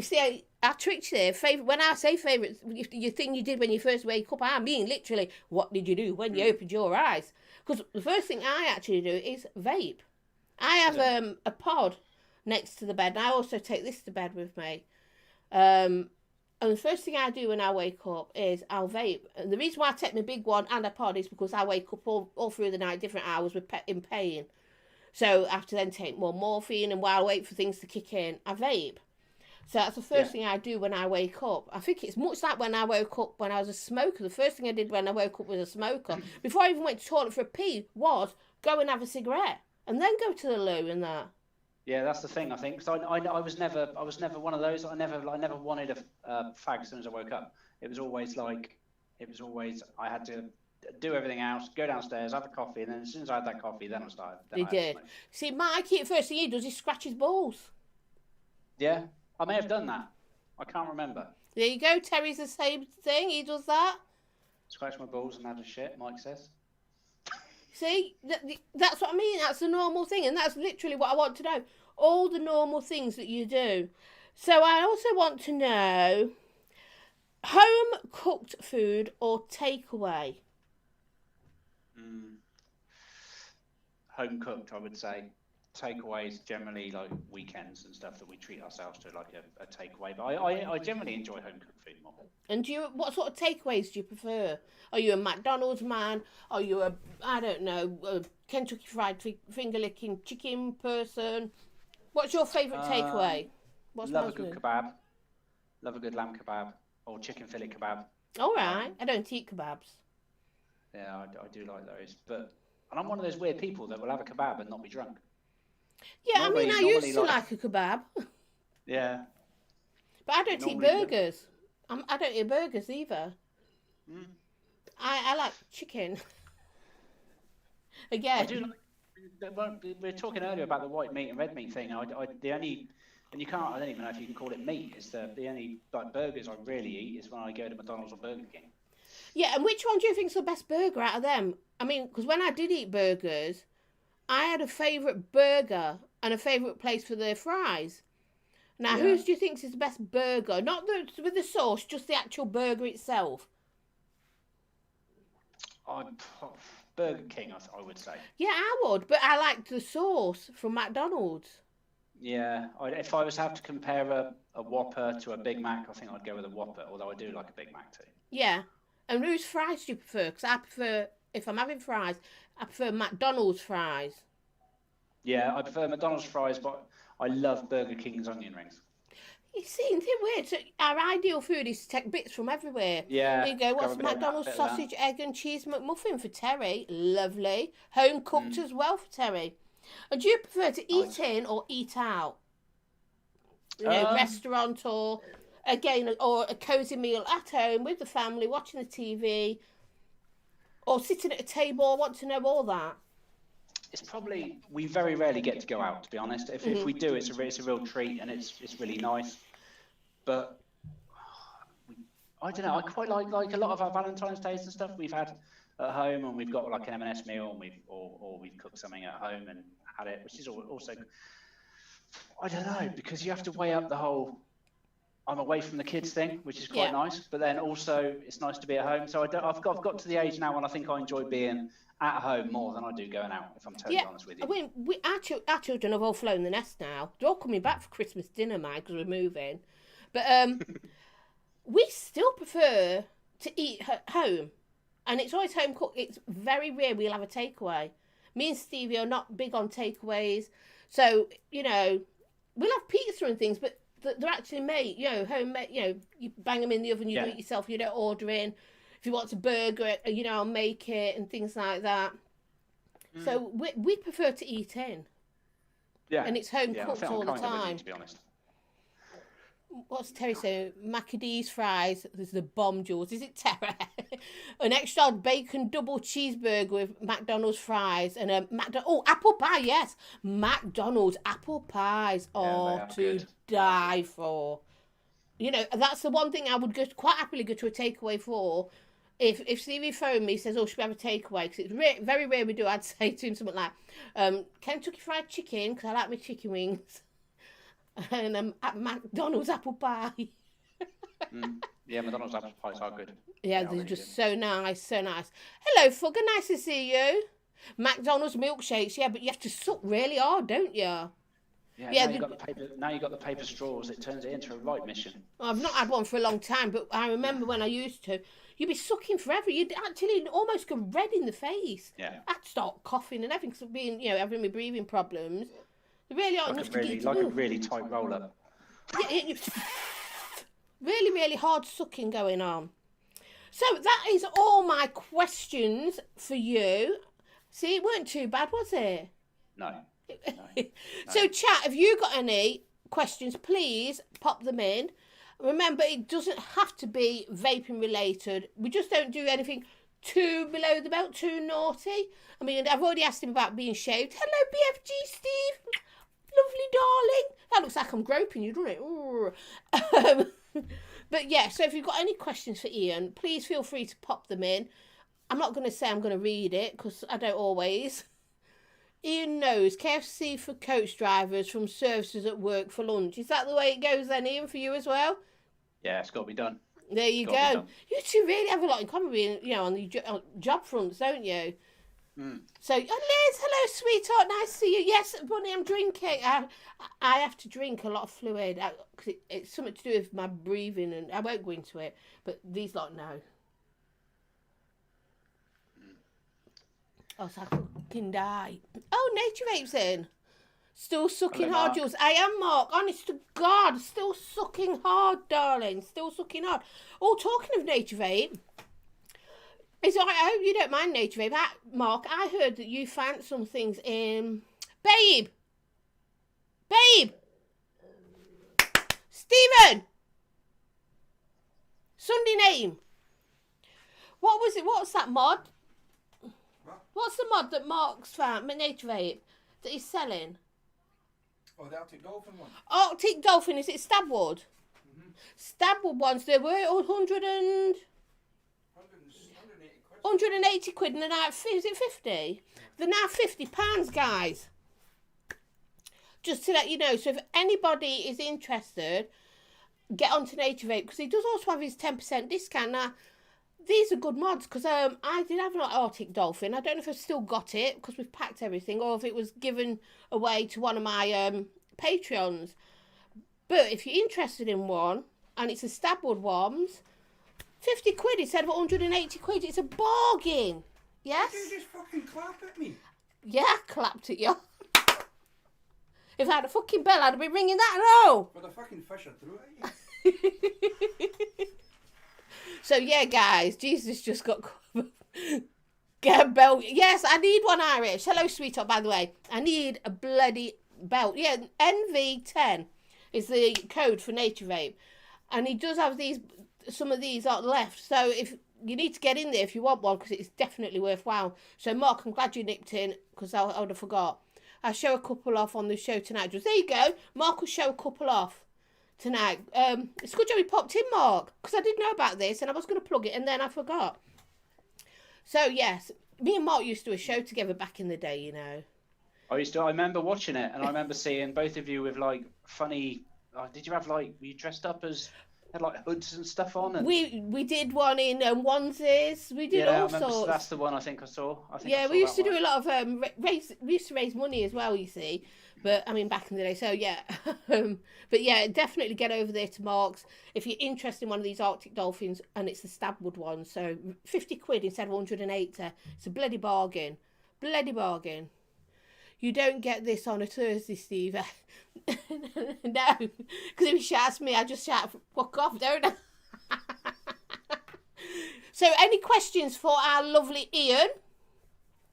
see, I tricked you there. When I say favourite, your thing you did when you first wake up, I mean literally, what did you do when you opened your eyes? Because the first thing I actually do is vape. I have a pod next to the bed, and I also take this to bed with me. And the first thing I do when I wake up is I'll vape. And the reason why I take my big one and a pod is because I wake up all through the night, different hours, in pain. So I have to then take more morphine, and while I wait for things to kick in, I vape. So that's the first thing I do when I wake up. I think it's much like when I woke up when I was a smoker. The first thing I did when I woke up was a smoker. Before I even went to the toilet for a pee was go and have a cigarette and then go to the loo and that. Yeah, that's the thing, I think. So I was never one of those. I never wanted a fag as soon as I woke up. It was always I had to do everything else, go downstairs, have a coffee, and then as soon as I had that coffee, then I started. He did. See, Mikey, the first thing he does is scratch his balls. Yeah, I may have done that. I can't remember. There you go. Terry's the same thing. He does that. Scratch my balls and had a shit, Mike says. See, that's what I mean. That's the normal thing, and that's literally what I want to know. All the normal things that you do. So I also want to know, home-cooked food or takeaway? Home-cooked, I would say. Takeaways generally like weekends and stuff that we treat ourselves to, like a takeaway. But I generally enjoy home-cooked food more. And what sort of takeaways do you prefer? Are you a McDonald's man? Are you a Kentucky Fried Finger-licking chicken person? What's your favourite takeaway? Love a good kebab. Love a good lamb kebab or chicken fillet kebab. All right. I don't eat kebabs. Yeah, I do like those. And I'm one of those weird people that will have a kebab and not be drunk. Yeah, I used to like a kebab. Yeah. But I don't eat burgers. I don't eat burgers either. I like chicken. Again. we were talking earlier about the white meat and red meat thing. The only, and you can't, I don't even know if you can call it meat. Is the only like burgers I really eat is when I go to McDonald's or Burger King. Yeah, and which one do you think's the best burger out of them? I mean, because when I did eat burgers, I had a favourite burger and a favourite place for their fries. Now, whose do you think is the best burger? Not with the sauce, just the actual burger itself. Burger King, I would say. Yeah, I would, but I liked the sauce from McDonald's. Yeah, if I was to have to compare a Whopper to a Big Mac, I think I'd go with a Whopper, although I do like a Big Mac too. Yeah, and whose fries do you prefer? Because I prefer, if I'm having fries, I prefer McDonald's fries. Yeah, I prefer McDonald's fries, but I love Burger King's onion rings. You see, isn't it weird? So our ideal food is to take bits from everywhere. Yeah. There you go. What's McDonald's sausage, egg and cheese McMuffin for Terry? Lovely. Home cooked as well for Terry. And do you prefer to eat in or eat out? You know, restaurant or a cosy meal at home with the family, watching the TV, or sitting at a table. I want to know all that. It's probably, we very rarely get to go out, to be honest. If we do, it's a real treat and it's really nice. But I don't know. I quite like a lot of our Valentine's Days and stuff we've had at home, and we've got like an M&S meal, and we've cooked something at home and had it, which is also, I don't know, because you have to weigh up the whole I'm away from the kids thing, which is quite nice. But then also it's nice to be at home. So I've got to the age now when I think I enjoy being at home more than I do going out, if I'm totally honest with you. I mean, our children have all flown the nest now. They're all coming back for Christmas dinner, Mike, because we're moving. But we still prefer to eat at home. And it's always home cooked. It's very rare we'll have a takeaway. Me and Stevie are not big on takeaways. So, you know, we'll have pizza and things, but they're actually made, you know, homemade. You know, you bang them in the oven, you do it yourself, you don't order in. If you want a burger, you know, I'll make it and things like that. So we prefer to eat in. Yeah. And it's home cooked all the time. To be honest. What's Terry saying? Macadam's fries. There's the bomb, Jules. Is it Terry? An extra bacon double cheeseburger with McDonald's fries and a apple pie. Yes, McDonald's apple pies are to die for. You know, that's the one thing I would quite happily go to a takeaway for. If Stevie phoned me, says, "Oh, should we have a takeaway?" Because it's very rare we do. I'd say to him something like, "Kentucky Fried Chicken," because I like my chicken wings. And at McDonald's apple pie. Yeah, McDonald's apple pies are good. Yeah, they're just so nice, so nice. Hello, Fugger, nice to see you. McDonald's milkshakes, yeah, but you have to suck really hard, don't you? Yeah, now you've got the paper straws. It turns it into a right mission. I've not had one for a long time, but I remember when I used to. You'd be sucking forever. You'd actually almost go red in the face. Yeah. I'd start coughing and everything, because of being, having my breathing problems. They really aren't enough to get a really tight roller. Yeah, really, really hard sucking going on. So that is all my questions for you. See, it weren't too bad, was it? No. So, chat, if you got any questions, please pop them in. Remember, it doesn't have to be vaping related. We just don't do anything too below the belt, too naughty. I mean, I've already asked him about being shaved. Hello, BFG Steve. Lovely darling. That looks like I'm groping you, doesn't it? But yeah, so if you've got any questions for Ian, please feel free to pop them in. I'm not going to say I'm going to read it, because I don't always. Ian knows KFC for coach drivers from services at work for lunch. Is that the way it goes then, Ian, for you as well? Yeah, it's got to be done. There you go. You two really have a lot in common, on the job fronts, don't you? So, Liz, hello, sweetheart. Nice to see you. Yes, Bunny, I'm drinking. I have to drink a lot of fluid because it's something to do with my breathing, and I won't go into it. But these lot know. Oh, so I fucking die. Oh, Nature Vape's in. Still sucking hard, Jules. I am, Mark. Honest to God, still sucking hard, darling. Still sucking hard. Oh, talking of Nature Vape. I hope you don't mind Nature Vape. Mark, I heard that you found some things in... Babe! Stephen! Sunday name. What was it? What's that mod? What's the mod that Mark's found, Nature Vape, that he's selling? Oh, the Arctic Dolphin one. Arctic Dolphin, is it Stabwood? Mm-hmm. Stabwood ones, they were 180 quid and they're now, is it 50? Yeah. They're now £50, guys. Just to let you know, so if anybody is interested, get onto Nature Vape, because he does also have his 10% discount. Now, these are good mods, because I did have an Arctic Dolphin. I don't know if I've still got it, because we've packed everything, or if it was given away to one of my Patreons. But if you're interested in one, and it's a Stabwood ones, 50 quid instead of 180 quid. It's a bargain. Yes? Did you just fucking clap at me? Yeah, I clapped at you. If I had a fucking bell, I'd have been ringing that and all. With a fucking fish I threw at you. So yeah, guys, Jesus just got get a belt. Yes, I need one, Irish. Hello, sweetheart. By the way, I need a bloody belt. Yeah, NV10 is the code for Nature Vape, and he does have these. Some of these aren't left, so if you need to get in there if you want one, because it's definitely worthwhile. So Mark, I'm glad you nipped in, because I would have forgot. I'll show a couple off on the show tonight. Just there you go. Mark will show a couple off tonight. It's a good job he popped in, Mark, because I didn't know about this and I was going to plug it and then I forgot. So yes, me and Mark used to do a show together back in the day, you know. I remember watching it, and I remember seeing both of you with like funny. Did you have like? Were you dressed up as? Had like hoods and stuff on? And... We did one in onesies. We did all sorts. That's the one I think I saw. We used to do a lot of we used to raise money as well, you see. But I mean, back in the day. So yeah, but yeah, definitely get over there to Mark's if you're interested in one of these Arctic Dolphins, and it's the Stabwood one. So 50 quid instead of 180. It's a bloody bargain. Bloody bargain. You don't get this on a Thursday, Steve. No, because if he shouts me, I just shout fuck off, don't I? So any questions for our lovely Ian?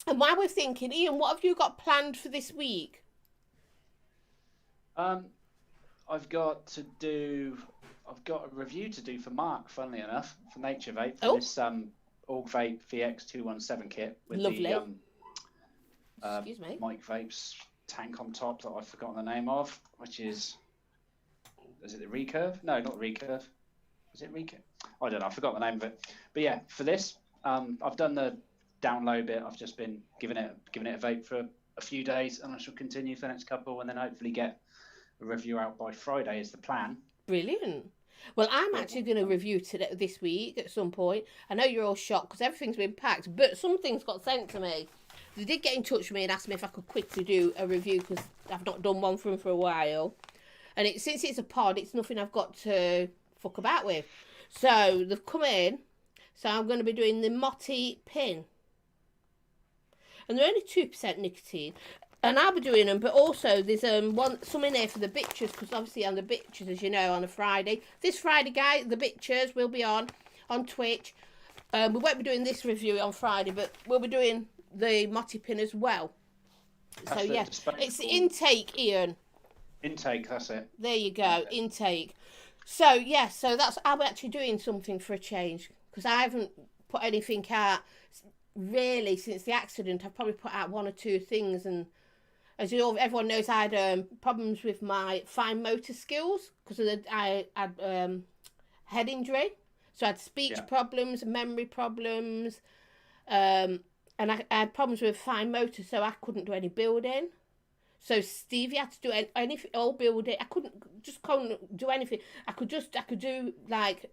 And while we're thinking, Ian, what have you got planned for this week? I've got a review to do for Mark, funnily enough, for Nature Vape, for this Org Vape VX217 kit with lovely. The Excuse me. Mike Vapes tank on top that I've forgotten the name of, which is it the Recurve? No, not Recurve. Is it Recurve? I don't know. I forgot the name of it. But yeah, for this, I've done the download bit. I've just been giving it a vape for a few days, and I shall continue for the next couple, and then hopefully get a review out by Friday is the plan. Brilliant. Well, I'm actually going to review this week at some point. I know you're all shocked because everything's been packed, but some things got sent to me. They did get in touch with me and asked me if I could quickly do a review because I've not done one for them for a while. And since it's a pod, it's nothing I've got to fuck about with. So they've come in. So I'm going to be doing the Motti Pin. And they're only 2% nicotine. And I'll be doing them, but also there's some in there for the bitches, because obviously on the bitches, as you know, on a Friday. This Friday, guys, the bitches will be on Twitch. We won't be doing this review on Friday, but we'll be doing the Motti Pin as well. So yeah, it's the intake, Ian. Intake, that's it. There you go, intake. So yeah, so that's I'm actually doing something for a change, because I haven't put anything out really since the accident. I've probably put out one or two things, and as you know, everyone knows, I had problems with my fine motor skills because I had head injury, so I had speech problems, memory problems, and I had problems with fine motor, so I couldn't do any building. So Stevie had to do anything, all building. I couldn't do anything. I could do like,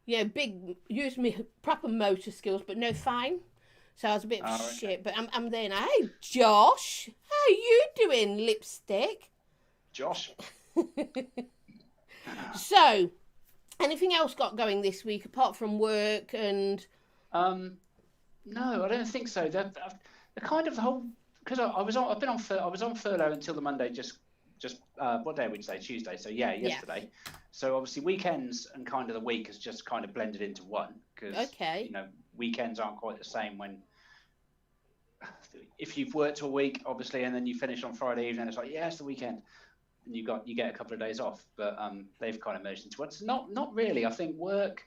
use my proper motor skills, but no fine. So I was a bit of shit, but I'm there now. Hey, Josh, how you doing, lipstick? Josh. So, anything else got going this week apart from work and? No, I don't think so. The kind of the whole, because I was on furlough until the Monday. Just what day would you say? Tuesday. So yesterday. Yeah. So obviously weekends and kind of the week has just kind of blended into one, because weekends aren't quite the same when. If you've worked all week, obviously, and then you finish on Friday evening, it's like, it's the weekend, and you get a couple of days off. But they've kind of merged into one. So not really. I think work,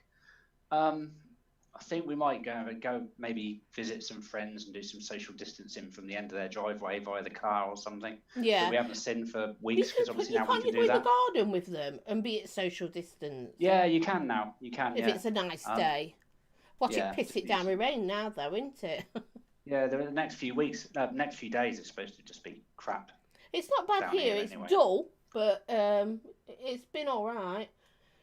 I think we might go maybe visit some friends and do some social distancing from the end of their driveway via the car or something. Yeah. That we haven't seen for weeks, because obviously now we Can't can you do go in that. the garden with them and be at social distance? Yeah, you can now. You can, if it's a nice day. Watch it piss it down with rain now, though, isn't it? Yeah, the next few weeks, next few days, it's supposed to just be crap. It's not bad here. It's anyway. dull, but it's been all right.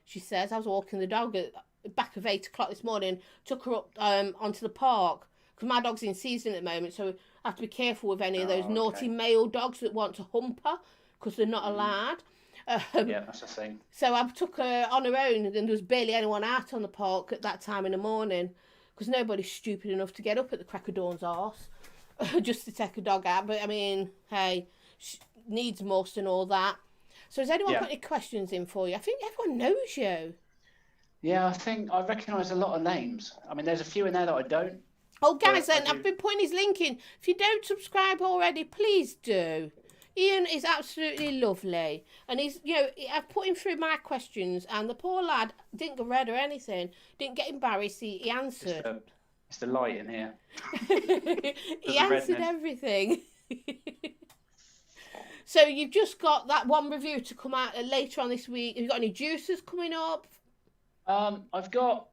She says, I was walking the dog at back of 8 o'clock this morning, took her up onto the park, because my dog's in season at the moment, so I have to be careful with any of those naughty male dogs that want to hump her, because they're not allowed. Yeah, that's the thing. So I took her on her own, and there was barely anyone out on the park at that time in the morning, because nobody's stupid enough to get up at the crack of dawn's arse just to take a dog out. But I mean, hey, needs must and all that. So has anyone got any questions in for you? I think everyone knows you. Yeah, I recognise a lot of names. I mean, there's a few in there that I don't. Oh, guys, then I've been putting his link in. If you don't subscribe already, please do. Ian is absolutely lovely, and he's, I've put him through my questions, and the poor lad didn't get read or anything, didn't get embarrassed. He answered. It's the light in here. He answered everything. So you've just got that one review to come out later on this week. Have you got any juices coming up? I've got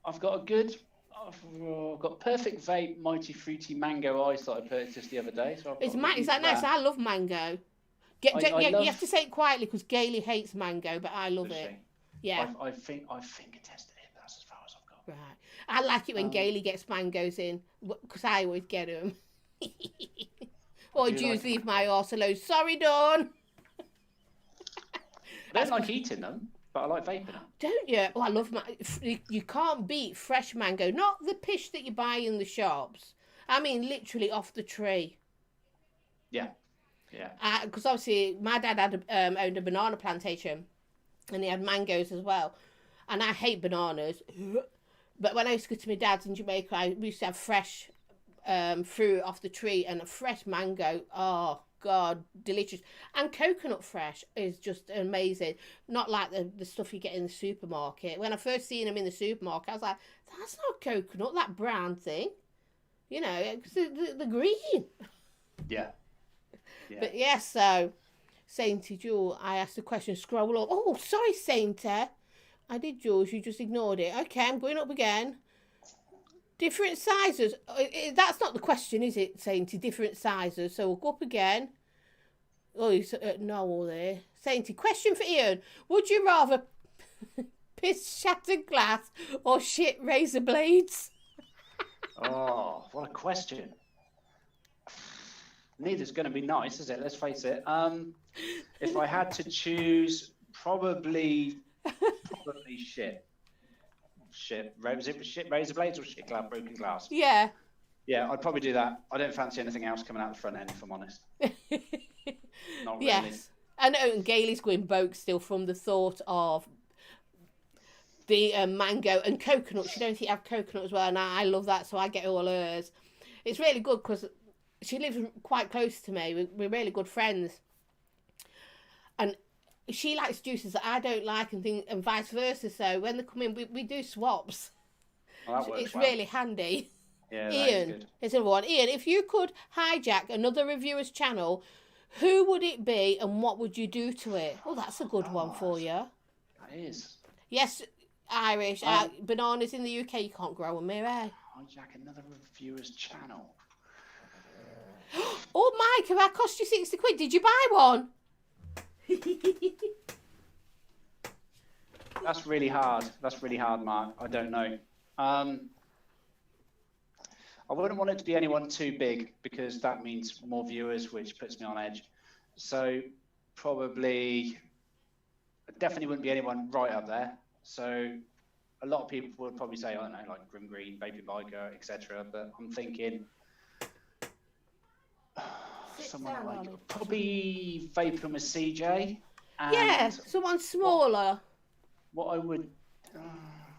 a good. I've got Perfect Vape Mighty Fruity Mango Ice that I purchased the other day. So is that nice? I love mango. You have to say it quietly because Gailey hates mango, but I love it. Yeah. I think I finger tested it, but that's as far as I've got. Right. I like it when Gailey gets mangoes in, because I always get them. Or Jules leave my arse alone. Sorry, Dawn. I don't like eating them, but I like vaping them. Don't you? Oh, I love you can't beat fresh mango. Not the pish that you buy in the shops. I mean, literally off the tree. Yeah. Because obviously my dad had owned a banana plantation, and he had mangoes as well. And I hate bananas, but when I used to go to my dad's in Jamaica, we used to have fresh fruit off the tree, and a fresh mango. Oh God, delicious. And coconut fresh is just amazing. Not like the stuff you get in the supermarket. When I first seen them in the supermarket, I was like, that's not coconut, that brown thing. Because the green. Yeah. But yes, so Sainty Jewel, I asked the question, scroll up. Oh, sorry, Sainty. I did, Jules, you just ignored it. Okay, I'm going up again. Different sizes. That's not the question, is it, Sainty? Different sizes. So we'll go up again. Oh, you no there. Sainty, question for Ian. Would you rather piss shattered glass or shit razor blades? Oh, what a question. Neither's going to be nice, is it? Let's face it. If I had to choose, probably shit. Shit. Was it shit razor blades or shit broken glass? Yeah. Yeah, I'd probably do that. I don't fancy anything else coming out the front end, if I'm honest. Not really. Yes. I know, and Gailey's going broke still from the thought of the mango and coconut. She don't have coconut as well, and I love that, so I get all hers. It's really good because she lives quite close to me. We're really good friends. And she likes juices that I don't like, and vice versa. So when they come in, we do swaps. Well, that works it's really handy. Yeah, Ian, here's another one. Ian, if you could hijack another reviewer's channel, who would it be and what would you do to it? Oh, that's a good one for you. That is. Yes, Irish. Bananas in the UK, you can't grow them here, eh? Hijack another reviewer's channel. Oh, Mike, have I cost you 60 quid? Did you buy one? That's really hard. Mark. I don't know. I wouldn't want it to be anyone too big because that means more viewers, which puts me on edge. So definitely wouldn't be anyone right up there. So a lot of people would probably say, I don't know, like Grim Green, Vaping Biker, etc. But I'm thinking someone like probably Vaping with CJ. And yeah, someone smaller. What I would,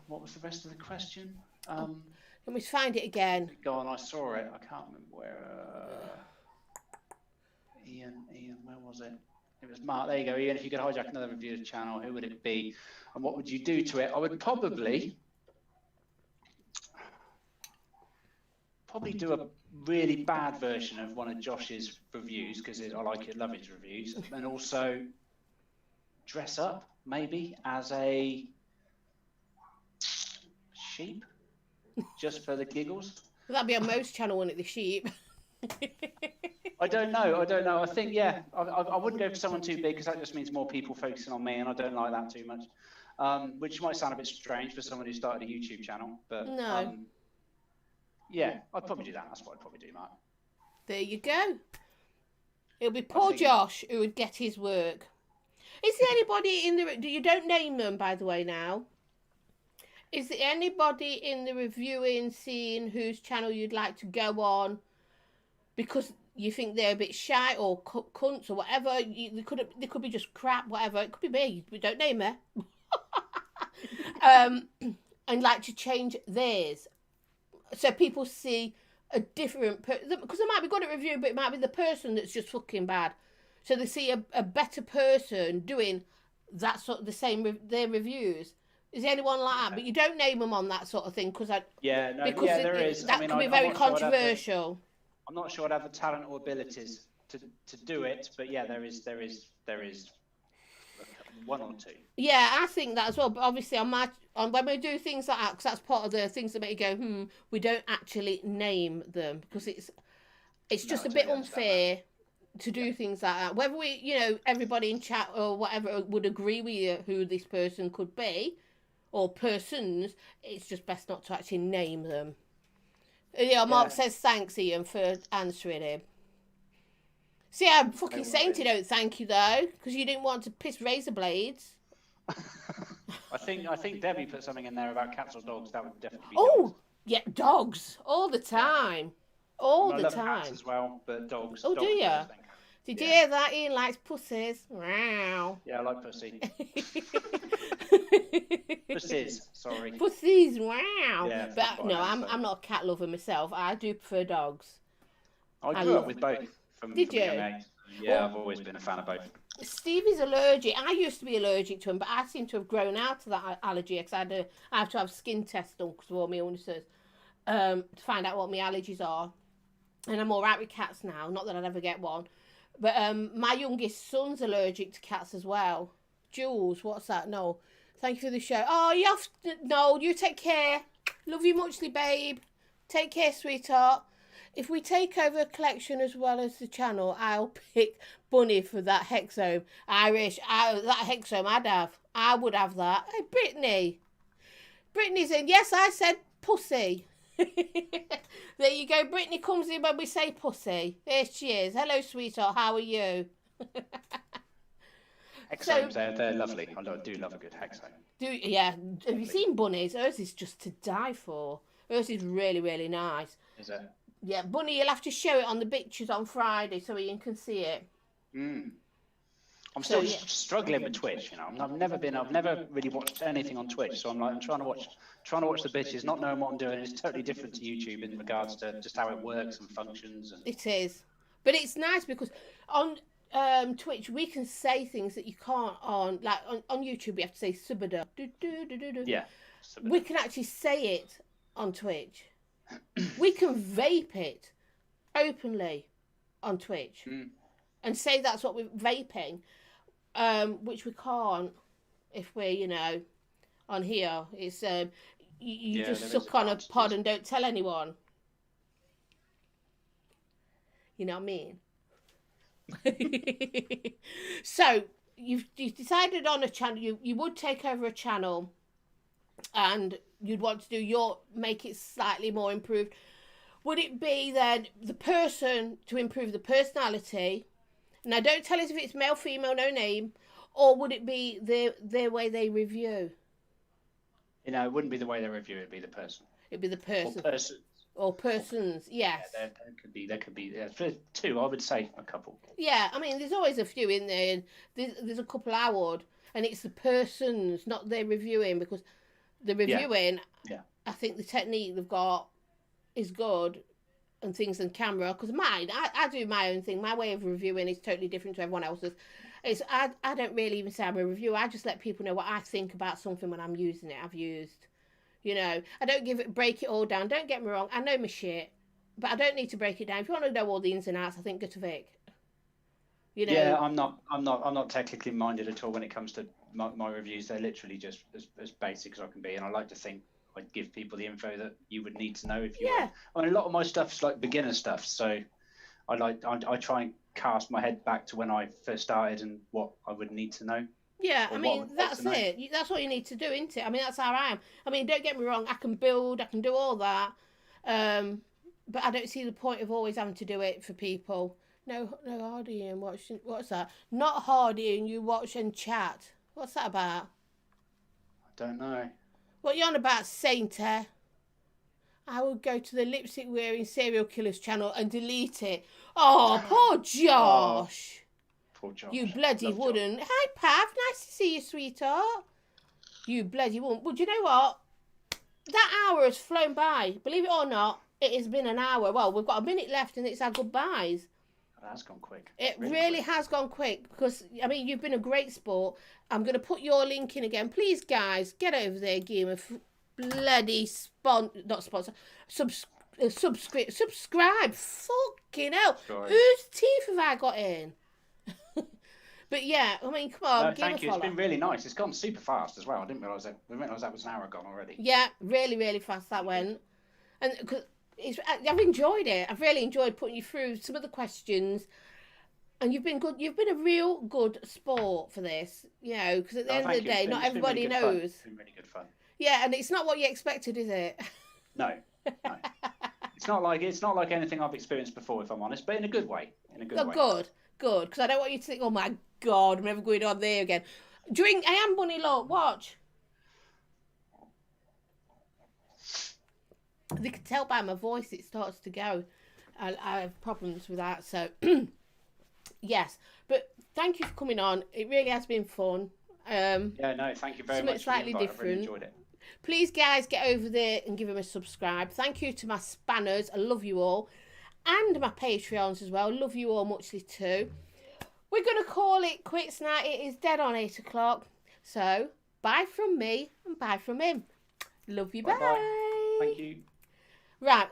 what was the rest of the question? Let me find it again. Go on, I saw it. I can't remember where. Ian, where was it? It was Mark. There you go, Ian. If you could hijack another reviewer's channel, who would it be, and what would you do to it? I would probably probably do a really bad version of one of Josh's reviews because I love his reviews, and also dress up maybe as a sheep just for the giggles. That'd be on most channel, wouldn't it? The sheep. I don't know. I think, yeah, I wouldn't go for someone too big because that just means more people focusing on me, and I don't like that too much. Which might sound a bit strange for someone who started a YouTube channel, but no. Yeah, I'd probably do that. That's what I'd probably do, Mark. There you go. It'll be poor Josh who would get his work. Is there anybody in the... You don't name them, by the way, now. Is there anybody in the reviewing scene whose channel you'd like to go on because you think they're a bit shy or cunts or whatever? They could be just crap, whatever. It could be me. We don't name her. And like to change theirs. So people see a different... Because they might be good at reviewing, but it might be the person that's just fucking bad. So they see a better person doing that sort of their reviews. Is there anyone like that? But you don't name them on that sort of thing because there is. That could be very controversial. I'm not sure I'd have the talent or abilities to do it, but yeah, there is one or two. Yeah, I think that as well. But obviously, on when we do things like that, because that's part of the things that make you go, we don't actually name them because it's just a bit unfair to do things like that. Whether everybody in chat or whatever would agree with you who this person could be or persons, it's just best not to actually name them. Yeah, Mark says thanks, Ian, for answering him. See, I'm fucking saying to you don't thank you though, because you didn't want to piss razor blades. I think Debbie put something in there about cats or dogs. That would definitely be dogs. Yeah, dogs all the time, all the love time. Cats as well, but dogs. Oh, dogs do you? Did you hear that? Ian likes pussies. Wow. Yeah, I like pussy. Pussies, sorry. Pussies, wow. Yeah, but no, I'm not a cat lover myself. I do prefer dogs. I grew up with both. Did you? Yeah, I've always been a fan of both. Stevie's allergic. I used to be allergic to him, but I seem to have grown out of that allergy because I have to have skin tests done because of all my illnesses to find out what my allergies are. And I'm all right with cats now. Not that I'd ever get one. But my youngest son's allergic to cats as well. Jules, what's that? No. Thank you for the show. Oh, you take care. Love you muchly, babe. Take care, sweetheart. If we take over a collection as well as the channel, I'll pick Bunny for that hexome. Irish, that hexome I would have that. Hey, Brittany. Brittany's in. Yes, I said pussy. There you go. Brittany comes in when we say pussy. There she is. Hello, sweetheart. How are you? Hexomes, they're lovely. I do love a good hexome. Yeah. Have you seen Bunny's? Hers is just to die for. Hers is really, really nice. Is it? Yeah, Bunny, you'll have to show it on the pictures on Friday so Ian can see it. I'm still struggling with Twitch. I've never really watched anything on Twitch, so I'm trying to watch the bitches, not knowing what I'm doing. It's totally different to YouTube in regards to just how it works and functions. It is, but it's nice because on Twitch we can say things that you can't on YouTube. We have to say subada. Yeah. We can actually say it on Twitch. We can vape it openly on Twitch and say that's what we're vaping, which we can't if we're, on here. It's you just suck on a pod and don't tell anyone. You know what I mean? So you've decided on a channel. You would take over a channel and you'd want to make it slightly more improved. Would it be then the person to improve the personality? Now, don't tell us if it's male, female, no name, or would it be their way they review? It wouldn't be the way they review. It'd be the person. It'd be the person. Or persons. Or persons. Yes. Yeah, there could be two. I would say a couple. Yeah, I mean, there's always a few in there, and there's a couple I would, and it's the persons, not their reviewing, because the reviewing, I think the technique they've got is good and things on camera. Because mine, I do my own thing. My way of reviewing is totally different to everyone else's. I don't really even say I'm a reviewer. I just let people know what I think about something when I'm using it. I've used, I don't break it all down. Don't get me wrong. I know my shit. But I don't need to break it down. If you want to know all the ins and outs, I think go to Vic. You know. Yeah, I'm not technically minded at all when it comes to my reviews. They're literally just as basic as I can be, and I like to think I give people the info that you would need to know if you. Yeah. I mean, a lot of my stuff's like beginner stuff, so I try and cast my head back to when I first started and what I would need to know. Yeah, I mean, that's it. That's what you need to do, isn't it? I mean, that's how I am. I mean, don't get me wrong, I can build, I can do all that. But I don't see the point of always having to do it for people. No hardy and watch. What's that? Not hardy and you watch and chat. What's that about? I don't know. What you on about, Sainter? I would go to the lipstick wearing serial killers channel and delete it. Oh, poor Josh. Poor Josh. You bloody wouldn't. Hi, Pav. Nice to see you, sweetheart. You bloody wouldn't. Well, do you know what? That hour has flown by. Believe it or not, it has been an hour. Well, we've got a minute left and it's our goodbyes. That has gone quick. It really has gone quick because, I mean, you've been a great sport. I'm going to put your link in again. Please, guys, get over there, give him a bloody subscribe. Fucking hell. Sorry. Whose teeth have I got in? But yeah, I mean, come on, give thank a you. follow. It's been really nice. It's gone super fast as well. I didn't realise that. We didn't realise that was an hour gone already. Yeah, really, really fast that went. And cause I've enjoyed it. I've really enjoyed putting you through some of the questions. And you've been good. You've been a real good sport for this, you know, because at the end of the day, not everybody knows. It's been really good fun. Yeah, and it's not what you expected, is it? No. It's not like anything I've experienced before, if I'm honest, but in a good way. Good, because I don't want you to think, oh my God, I'm never going on there again. Drink, I am Bunny, look, watch. They can tell by my voice it starts to go. I have problems with that, so yes. But thank you for coming on. It really has been fun. Yeah, no, thank you very much. Slightly different. I really enjoyed it. Please, guys, get over there and give him a subscribe. Thank you to my spanners. I love you all. And my Patreons as well. Love you all muchly too. We're going to call it quits now. It is dead on 8 o'clock. So, bye from me and bye from him. Love you. Bye. Thank you. Right.